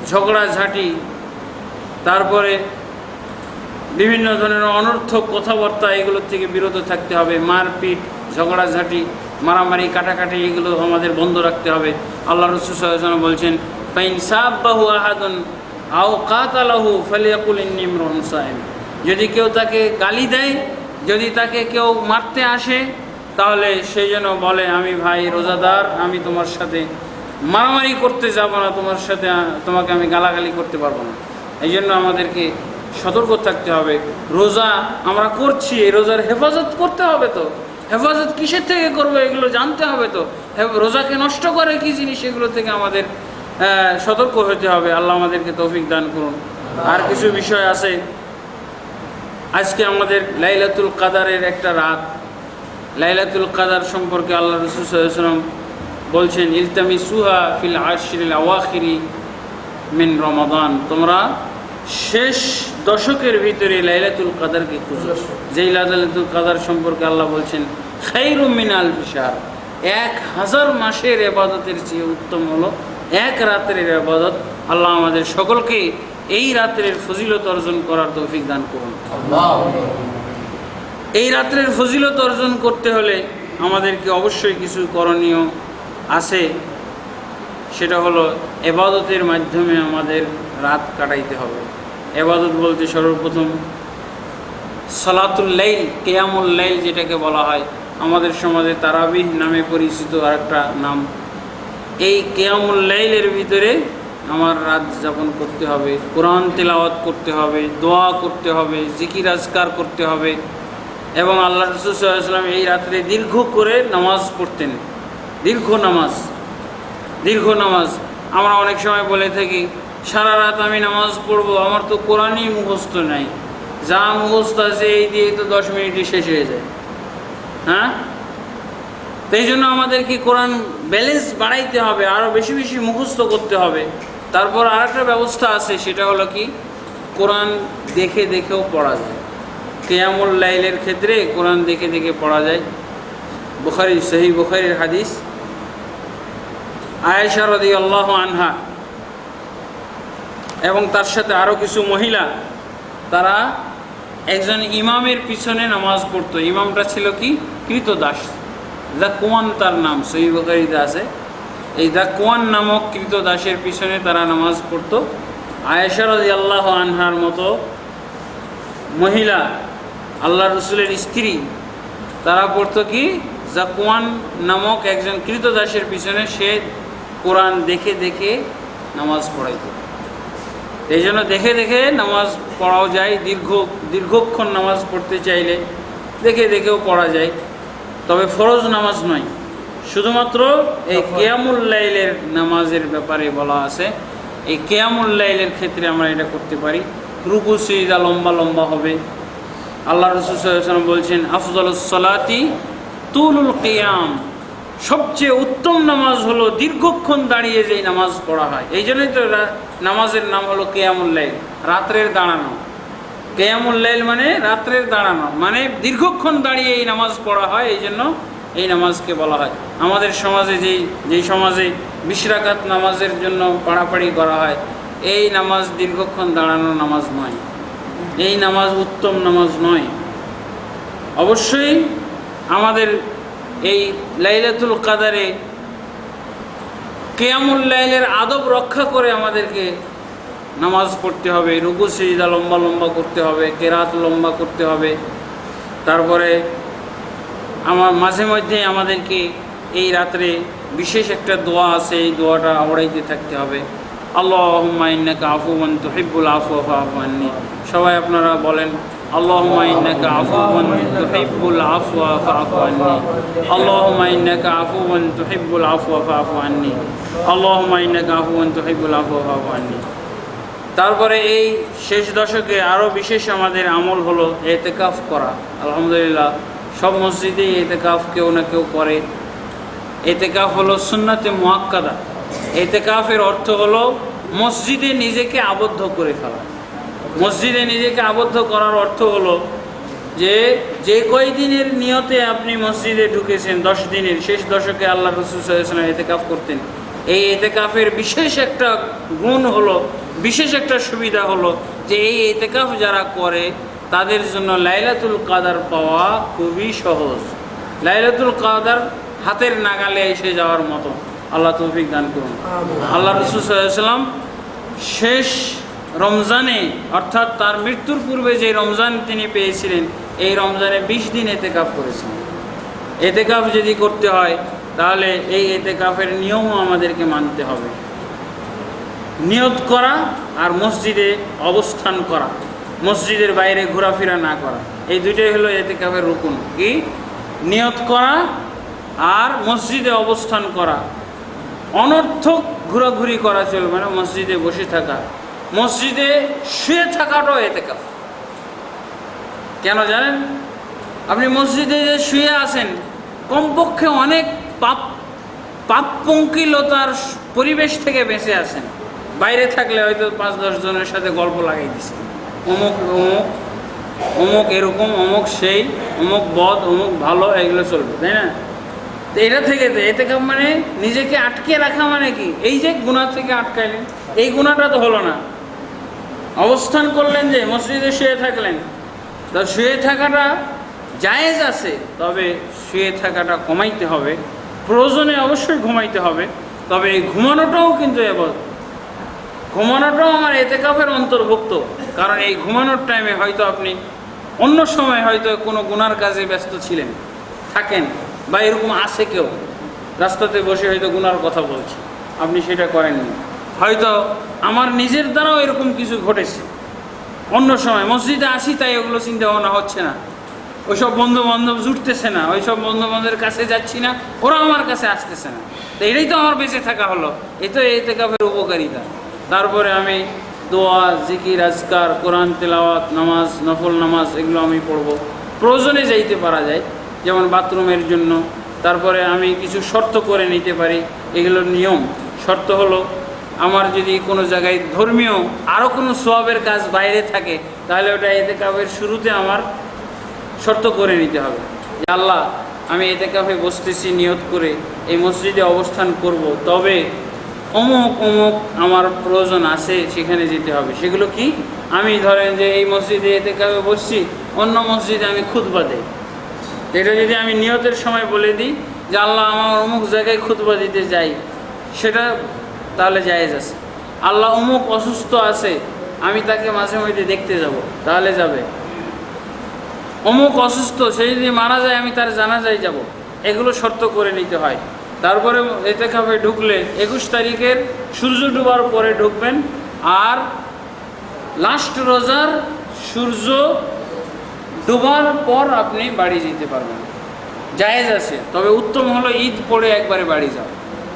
ঝগড়াঝাঁটি, তারপরে বিভিন্ন ধরনের অনর্থক কথাবার্তা, এগুলোর থেকে বিরত থাকতে হবে। মারপিট, ঝগড়াঝাঁটি, মারামারি, কাটাকাটি, এগুলো আমাদের বন্ধ রাখতে হবে। আল্লাহ রাসূল সাল্লাল্লাহু আলাইহি ওয়াসাল্লাম বলছেন, ফাইন সাব্বাহু আহাদুন আও কাতালাহু ফালিয়াকুল ইন্নী ইমরুন সাইম। যদি কেউ তাকে গালি দেয়, যদি তাকে কেউ মারতে আসে, তাহলে সেই জন্য বলে আমি ভাই রোজাদার, আমি তোমার সাথে মারামারি করতে যাব না, তোমার সাথে তোমাকে আমি গালাগালি করতে পারবো না। এই জন্য আমাদেরকে সতর্ক থাকতে হবে। রোজা আমরা করছি, এই রোজার হেফাজত করতে হবে। তো হেফাজত কিসের থেকে করবো এগুলো জানতে হবে। তো রোজাকে নষ্ট করে কি জিনিস, এগুলো থেকে আমাদের সতর্ক হতে হবে। আল্লাহ আমাদেরকে তৌফিক দান করুন। আর কিছু বিষয় আছে। আজকে আমাদের লাইলাতুল কাদারের একটা রাত। লাইলাতুল কাদার সম্পর্কে আল্লাহ রাসূল সাল্লাল্লাহু আলাইহি ওয়াসাল্লাম বলছেন, ইলতামিসুহা ফিল আশরিল আওয়াখিরি মিন রমাদান, তোমরা শেষ দশকের ভিতরে লাইলাতুল কাদারকে খুঁজো। যেই লাইলাতুল কাদার সম্পর্কে আল্লাহ বলছেন, খায়রুম মিন আলফি শাহর, 1000 মাসের ইবাদতের চেয়ে উত্তম হলো এক রাতের ইবাদত। আল্লাহ আমাদের সকলকে এই রাতের ফজিলত অর্জন করার তৌফিক দান করুন। এই রাতের ফজিলত অর্জন করতে হলে আমাদেরকে অবশ্যই কিছু করণীয় আছে। সেটা হলো ইবাদতের মাধ্যমে আমাদের রাত কাটাইতে হবে। ইবাদত বলতে সর্বপ্রথম সালাতুল লাইল, কিয়ামুল লাইল যেটাকে বলা হয়, আমাদের সমাজে তারাবিহ নামে পরিচিত আরেকটা নাম। এই কিয়ামুল লাইলের ভিতরে আমার রাত যাপন করতে হবে, কোরআন তেলাওয়াত করতে হবে, দোয়া করতে হবে, জিকির আজকার করতে হবে। এবং আল্লাহ রাসূল সাল্লাল্লাহু আলাইহি ওয়াসাল্লাম এই রাত্রে দীর্ঘ করে নামাজ পড়তেন। দীর্ঘ নামাজ। আমরা অনেক সময় বলে থাকি সারা রাত আমি নামাজ পড়বো, আমার তো কোরআনই মুখস্থ নাই, যা মুখস্থ আছে এই দিয়ে তো 10 মিনিটে শেষ হয়ে যায়। হ্যাঁ, তো এই জন্য আমাদেরকে কোরআন ব্যালেন্স বাড়াইতে হবে, আরও বেশি বেশি মুখস্থ করতে হবে। তারপর আরেকটা ব্যবস্থা আছে, সেটা হলো কি, কোরআন দেখে দেখেও পড়া যায়। কিয়ামুল লাইলের ক্ষেত্রে কোরআন দেখে দেখে পড়া যায়। সহিহ বুখারীর হাদিস, আয়েশা রাদিয়াল্লাহু আনহা এবং তার সাথে আরও কিছু মহিলা, তারা একজন ইমামের পিছনে নামাজ পড়তো। ইমামটা ছিল কি, কৃতদাস, যাকওয়ান তার নাম, সহিহ বুখারীতে আছে। এই যাকওয়ান নামক কৃতদাসের পিছনে তারা নামাজ পড়তো। আয়েশা রাদিয়াল্লাহু আনহার মতো মহিলা, আল্লাহ রসুলের স্ত্রী, তারা পড়তো কি, যাকওয়ান নামক একজন কৃতদাসের পিছনে সে কোরআন দেখে দেখে নামাজ পড়াইতো। এই জন্য দেখে দেখে নামাজ পড়াও যায়। দীর্ঘক্ষণ নামাজ পড়তে চাইলে দেখে দেখেও পড়া যায়, তবে ফরজ নামাজ নয়। শুধুমাত্র এই কিয়ামুল লাইলের নামাজের ব্যাপারে বলা আছে। এই কিয়ামুল লাইলের ক্ষেত্রে আমরা এটা করতে পারি। রুকু সিজদা লম্বা লম্বা হবে। আল্লাহ রাসূল সাল্লাল্লাহু আলাইহি ওয়াসাল্লাম বলছেন, আফজালুস সালাতি তুলুল কিয়াম, সবচেয়ে উত্তম নামাজ হলো দীর্ঘক্ষণ দাঁড়িয়ে যেই নামাজ পড়া হয়। এই জন্যই তো নামাজের নাম হলো কিয়ামুল লাইল, রাত্রের দাঁড়ানো। কিয়ামুল লাইল মানে রাত্রের দাঁড়ানো, মানে দীর্ঘক্ষণ দাঁড়িয়ে এই নামাজ পড়া হয়। এই জন্য এই নামাজকে বলা হয়। আমাদের সমাজে যেই সমাজে 20 রাকাত নামাজের জন্য পাড়াপাড়ি করা হয়, এই নামাজ দীর্ঘক্ষণ দাঁড়ানো নামাজ নয়, এই নামাজ উত্তম নামাজ নয়। অবশ্যই আমাদের এই লাইলাতুল কাদারে কিয়ামুল লাইলের আদব রক্ষা করে আমাদেরকে নামাজ পড়তে হবে। রুকু সিজদা লম্বা লম্বা করতে হবে, কেরাত লম্বা করতে হবে। তারপরে মাঝে মধ্যে আমাদেরকে এই রাত্রে বিশেষ একটা দোয়া আছে, এই দোয়াটা আওড়াইতে থাকতে হবে। আল্লাহুম্মা ইন্নাকা আফুওয়ান তুহিব্বুল আফওয়া ফাআফু আন্নি। সবাই আপনারা বলেন, আল্লাহুম্মা ইন্নাকা আফুওয়ান তুহিব্বুল আফওয়া ফাআফু আন্নি। আল্লাহুম্মা ইন্নাকা আফুওয়ান তুহিব্বুল আফওয়া ফাআফু আন্নি। আল্লাহুম্মা ইন্নাকা আফুওয়ান তুহিব্বুল আফওয়া ফাআফু আন্নি। তারপরে এই শেষ দশকে আরও বিশেষ আমাদের আমল হলো ইতিকাফ করা। আলহামদুলিল্লাহ, সব মসজিদেই ইতিকাফ কেউ না কেউ করে। ইতিকাফ হলো সুন্নাতে মুআক্কাদা। ইতিকাফের অর্থ হলো মসজিদে নিজেকে আবদ্ধ করে ফেলা। মসজিদে নিজেকে আবদ্ধ করার অর্থ হলো যে কয়দিনের নিয়তে আপনি মসজিদে ঢুকেছেন, 10 দিনের, শেষ দশকে আল্লাহ রাসূল সাল্লাল্লাহু আলাইহি ওয়াসাল্লাম ইতিকাফ করতেন। এই ইতিকাফের বিশেষ একটা গুণ হলো, বিশেষ একটা সুবিধা হলো যে এই ইতিকাফ যারা করে তাদের জন্য লাইলাতুল কাদার পাওয়া খুবই সহজ। লাইলাতুল কাদার হাতের নাগালে এসে যাওয়ার মতো। আল্লাহ তৌফিক দান করুন। আল্লাহ রাসূল সাল্লাল্লাহু আলাইহি ওয়াসাল্লাম শেষ রমজানে, অর্থাৎ তার মৃত্যুর পূর্বে যে রমজান তিনি পেয়েছিলেন, এই রমজানে 20 দিন ইতিকাফ করেছেন। এতেকাফ যদি করতে হয় তাহলে এই এতেকাফের নিয়মও আমাদেরকে মানতে হবে। নিয়ত করা আর মসজিদে অবস্থান করা, মসজিদের বাইরে ঘোরাফেরা না করা, এই দুইটাই হলো এতেকাফের রুকুন। কি? নিয়ত করা আর মসজিদে অবস্থান করা। অনর্থক ঘোরাঘুরি করা চলবে না, মসজিদে বসে থাকা, মসজিদে শুয়ে থাকাটাও এতেকাফ। কেন জানেন? আপনি মসজিদে যে শুয়ে আছেন কমপক্ষে অনেক পাপপঙ্কিলতার পরিবেশ থেকে বেঁচে আছেন। বাইরে থাকলে হয়তো 5-10 জনের সাথে গল্প লাগাই দিছে, অমুক অমুক অমুক এরকম, অমুক সেই, অমুক বদ, অমুক ভালো, এগুলো চলবে, তাই না? তো এটা থেকে এতেকাফ মানে নিজেকে আটকে রাখা, মানে কি? এই যে গুনাহ থেকে আটকাইলেন, এই গুনাহটা তো হলো না। অবস্থান করলেন, যে মসজিদে শুয়ে থাকলেন, তো শুয়ে থাকাটা জায়েজ আছে, তবে শুয়ে থাকাটা কমাইতে হবে, প্রয়োজনে অবশ্যই ঘুমাইতে হবে, তবে এই ঘুমানোটাও কিন্তু ঘুমানোটাও আমার এতেকাফের অন্তর্ভুক্ত। কারণ এই ঘুমানোর টাইমে হয়তো আপনি অন্য সময় হয়তো কোনো গুনার কাজে ব্যস্ত ছিলেন, থাকেন, বা এরকম আছে কেউ রাস্তাতে বসে হয়তো গুনার কথা বলছে, আপনি সেটা করেননি। হয়তো আমার নিজের দ্বারাও এরকম কিছু ঘটেছে, অন্য সময় মসজিদে আসি তাই ওগুলো চিন্তা ভাবনা হচ্ছে না, ওইসব বন্ধু বান্ধব জুটতেছে না, ওইসব বন্ধু বান্ধবের কাছে যাচ্ছি না, ওরা আমার কাছে আসতেছে না, তো এটাই তো আমার বেঁচে থাকা হলো, এই তো এতেকাফের উপকারিতা। তারপরে আমি দোয়া, জিকির, আজকার, কোরআন তেলাওয়াত, নামাজ, নফল নামাজ, এগুলো আমি পড়ব। প্রয়োজনে যাইতে পারা যায়, যেমন বাথরুমের জন্য। তারপরে আমি কিছু শর্ত করে নিতে পারি, এগুলোর নিয়ম। শর্ত হলো, আমার যদি কোনো জায়গায় ধর্মীয় আরও কোনো সওয়াবের কাজ বাইরে থাকে, তাহলে ওটা এতেকাফের শুরুতে আমার শর্ত করে নিতে হবে যে আল্লাহ, আমি এতেকাফে বসতেছি নিয়ত করে, এই মসজিদে অবস্থান করব, তবে অমুক অমুক আমার প্রয়োজন আছে, সেখানে যেতে হবে। সেগুলো কি? আমি ধরেন যে এই মসজিদে এতেকাফে বসছি, অন্য মসজিদে আমি খুতবা দেই, এটা যদি আমি নিয়তের সময় বলে দিই যে আল্লাহ, আমার অমুক জায়গায় খুতবা দিতে যাই, সেটা তাহলে জায়েজ আছে। আল্লাহ, অমুক অসুস্থ আছে, আমি তাকে মাঝে মধ্যে দেখতে যাব, তাহলে যাবে। অমুক অসুস্থ, সে যদি মারা যায়, আমি তার জানাজায় যাব, এগুলো শর্ত করে নিতে হয়। তারপরে এতেকাফে ঢুকলে 21 তারিখের সূর্য ডুবার পরে ঢুকবেন, আর লাস্ট রোজার সূর্য ডুবার পর আপনি বাড়ি যেতে পারবেন, জায়েজ আছে। তবে উত্তম হলো ঈদ পড়ে একবারে বাড়ি যাও।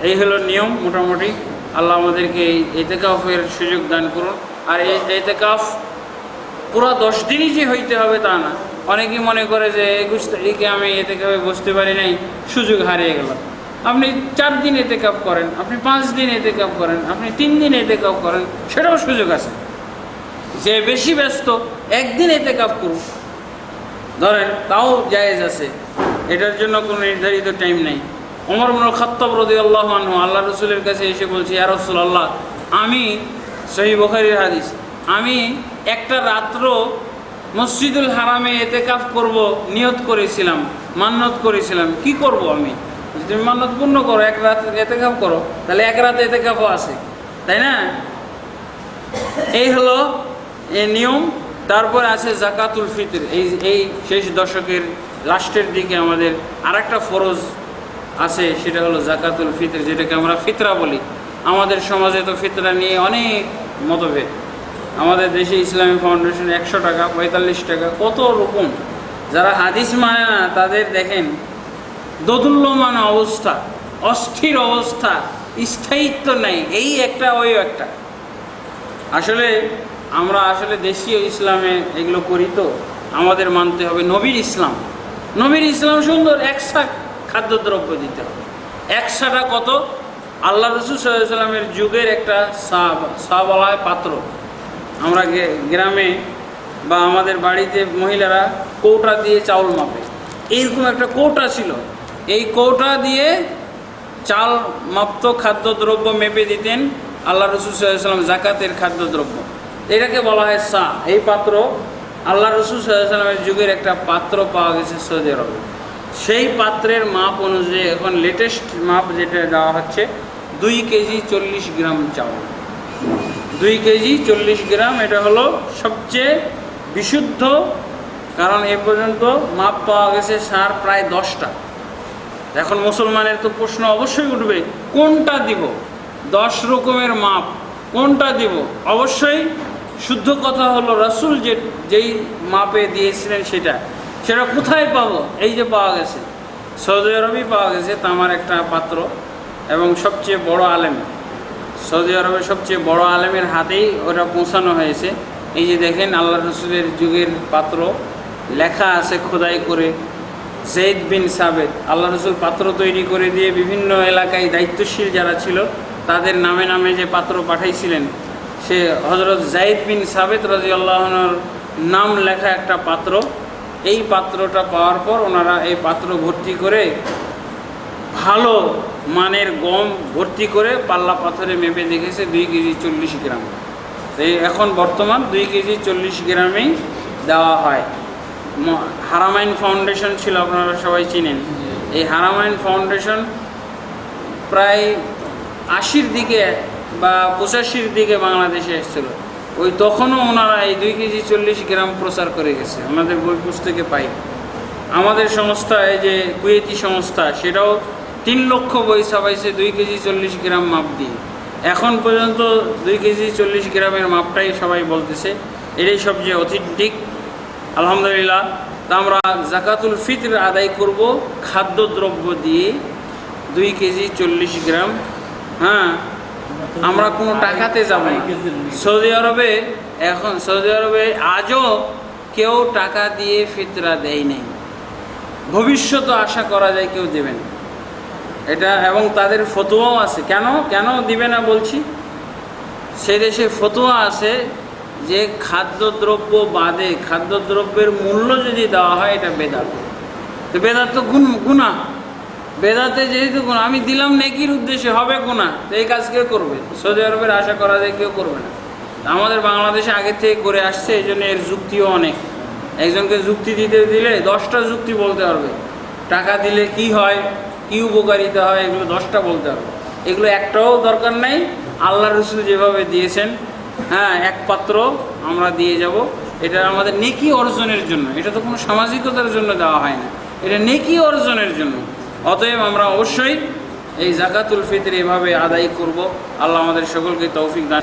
এই হলো নিয়ম মোটামুটি। আল্লাহ আমাদেরকে এই এতেকাফের সুযোগ দান করুন। আর এই এতেকাফ পুরো 10 দিনই যে হইতে হবে তা না। অনেকেই মনে করে যে 21 তারিখে আমি এতেকাফে বসতে পারি নাই, সুযোগ হারিয়ে গেল। আপনি 4 দিন এতেকাফ করেন, আপনি 5 দিন এতেকাফ করেন, আপনি 3 দিন এতেকাফ করেন, সেটাও সুযোগ আছে। যে বেশি ব্যস্ত, 1 দিন এতেকাফ করুন ধরেন, তাও জায়েজ আছে, এটার জন্য কোনো নির্ধারিত টাইম নেই। ওমর ইবনে খাত্তাব রাদিয়াল্লাহু আনহু আল্লাহ রসুলের কাছে এসে বলছে, ইয়া রাসূলুল্লাহ, আমি, সহিহ বুখারীর হাদিস, আমি একটা রাত্র মসজিদুল হারামে এতেকাফ করব নিয়ত করেছিলাম, মান্নত করেছিলাম, কি করব আমি? তুমি মান্নত পূর্ণ করো, 1 রাত এতেকাফ করো, তাহলে 1 রাত এতেকাফও আছে, তাই না? এই হলো এই নিয়ম। তারপর আছে জাকাতুল ফিতর। এই শেষ দশকের লাস্টের দিকে আমাদের আরেকটা ফরজ আছে, সেটা হলো জাকাতুল ফিতর, যেটাকে আমরা ফিতরা বলি। আমাদের সমাজে তো ফিতরা নিয়ে অনেক মতভেদ। আমাদের দেশে ইসলামী ফাউন্ডেশন 100 টাকা, 45 টাকা, কত রকম। যারা হাদিস মানে না, তাদের দেখেন দোদুল্যমান অবস্থা, অস্থির অবস্থা, স্থায়িত্ব নেই, এই একটা ওই একটা। আসলে আমরা দেশীয় ইসলামে এগুলো করি, তো আমাদের মানতে হবে নবীর ইসলাম। নবীর ইসলাম সুন্দর, 100 খাদ্যদ্রব্য দিতে হবে। 100টা কত? আল্লাহ রসুল সাল্লাল্লাহু আলাইহি ওয়াসাল্লামের যুগের একটা সাবালায় পাত্র। আমরা গ্রামে বা আমাদের বাড়িতে মহিলারা কৌটা দিয়ে চাউল মাপে, এইরকম একটা কৌটা ছিল। এই কৌটা দিয়ে চাল মাপ্ত খাদ্যদ্রব্য মেপে দিতেন আল্লাহ রসুল সাল্লাল্লাহু আলাইহি ওয়াসাল্লাম, জাকাতের খাদ্যদ্রব্য। এটাকে বলা হয় সা। এই পাত্র আল্লাহ রসুল সাল্লাল্লাহু আলাইহি ওয়াসাল্লামের যুগের একটা পাত্র পাওয়া গেছে সৌদি আরবে। সেই পাত্রের মাপ অনুযায়ী এখন লেটেস্ট মাপ যেটা দেওয়া হচ্ছে, 2 কেজি 40 গ্রাম চাউল। 2 কেজি 40 গ্রাম, এটা হলো সবচেয়ে বিশুদ্ধ। কারণ এ পর্যন্ত মাপ পাওয়া গেছে সার প্রায় 10টা, এখন মুসলমানের তো প্রশ্ন অবশ্যই উঠবে, কোনটা দিব? 10 রকমের মাপ, কোনটা দিব? অবশ্যই শুদ্ধ কথা হলো রাসূল যেই মাপে দিয়েছিলেন সেটা কোথায় পাবো? এই যে পাওয়া গেছে, সৌদি আরবেই পাওয়া গেছে তামার একটা পাত্র, এবং সবচেয়ে বড় আলেম, সৌদি আরবের সবচেয়ে বড় আলেমের হাতেই ওটা পৌঁছানো হয়েছে। এই যে দেখেন আল্লাহ রসুলের যুগের পাত্র, লেখা আছে খোদাই করে জৈদ বিন সাবেত। আল্লাহ রসুল পাত্র তৈরি করে দিয়ে বিভিন্ন এলাকায় দায়িত্বশীল যারা ছিল তাদের নামে নামে যে পাত্র পাঠাইছিলেন, সে হযরত জৈদ বিন সাবেত রাদিয়াল্লাহু আনহুর নাম লেখা একটা পাত্র। এই পাত্রটা পাওয়ার পর ওনারা এই পাত্র ভর্তি করে ভালো মানের গম ভর্তি করে পাল্লা পাথরে মেপে দেখেছে 2 কেজি 40 গ্রাম। এই এখন বর্তমান 2 কেজি 40 গ্রামেই দেওয়া হয়। হারামাইন ফাউন্ডেশন ছিল, আপনারা সবাই চিনেন। এই হারামাইন ফাউন্ডেশন প্রায় 80-র দিকে বা 85-র দিকে বাংলাদেশে এসেছিল। ওই তখনও ওনারা এই 2 কেজি 40 গ্রাম প্রচার করে গেছে, আমাদের বই পুস্তকে পাই। আমাদের সংস্থা, এই যে কুয়েতি সংস্থা, সেটাও 3 লক্ষ বই ছাপাইছে 2 কেজি 40 গ্রাম মাপ দিয়ে। এখন পর্যন্ত 2 কেজি 40 গ্রামের মাপটাই সবাই বলতেছে, এটাই সবচেয়ে অথেন্টিক। আলহামদুলিল্লাহ। তা আমরা জাকাতুল ফিতর আদায় করব খাদ্যদ্রব্য দিয়ে 2 কেজি 40 গ্রাম। হ্যাঁ, আমরা কোনো টাকাতে যাব না। সৌদি আরবে আজও কেউ টাকা দিয়ে ফিতরা দেয় নাই, ভবিষ্যতে আশা করা যায় কেউ দেবেন এটা। এবং তাদের ফতোয়াও আছে। কেন দিবে না বলছি, সে দেশে ফতোয়া আছে যে খাদ্যদ্রব্য বাদে খাদ্যদ্রব্যের মূল্য যদি দেওয়া হয় এটা বেদাত। তো বেদাত তো গুনাহ, বেদাতে যেহেতু গুনাহ, আমি দিলাম নেকির উদ্দেশ্যে, হবে গুনাহ, তো এই কাজ কেউ করবে? সৌদি আরবের আশা করা যায় কেউ করবে না। আমাদের বাংলাদেশে আগে থেকে করে আসছে, এই জন্য এর যুক্তিও অনেক। একজনকে যুক্তি দিলে 10টা যুক্তি বলতে পারবে। টাকা দিলে কি হয়, কি উপকারিতা হয়, এগুলো 10টা বলতে পারবে। এগুলো একটাও দরকার নাই। আল্লাহ রসুল যেভাবে দিয়েছেন, হ্যাঁ, এক পাত্র আমরা দিয়ে যাব, এটা আমাদের নেকি অর্জনের জন্য। এটা তো কোনো সামাজিকতার জন্য দেওয়া হয় না, এটা নেকি অর্জনের জন্য। অতএব আমরা অবশ্যই এই জাকাতুল ফিতর এভাবে আদায় করব। আল্লাহ আমাদের সকলকে তৌফিক দান।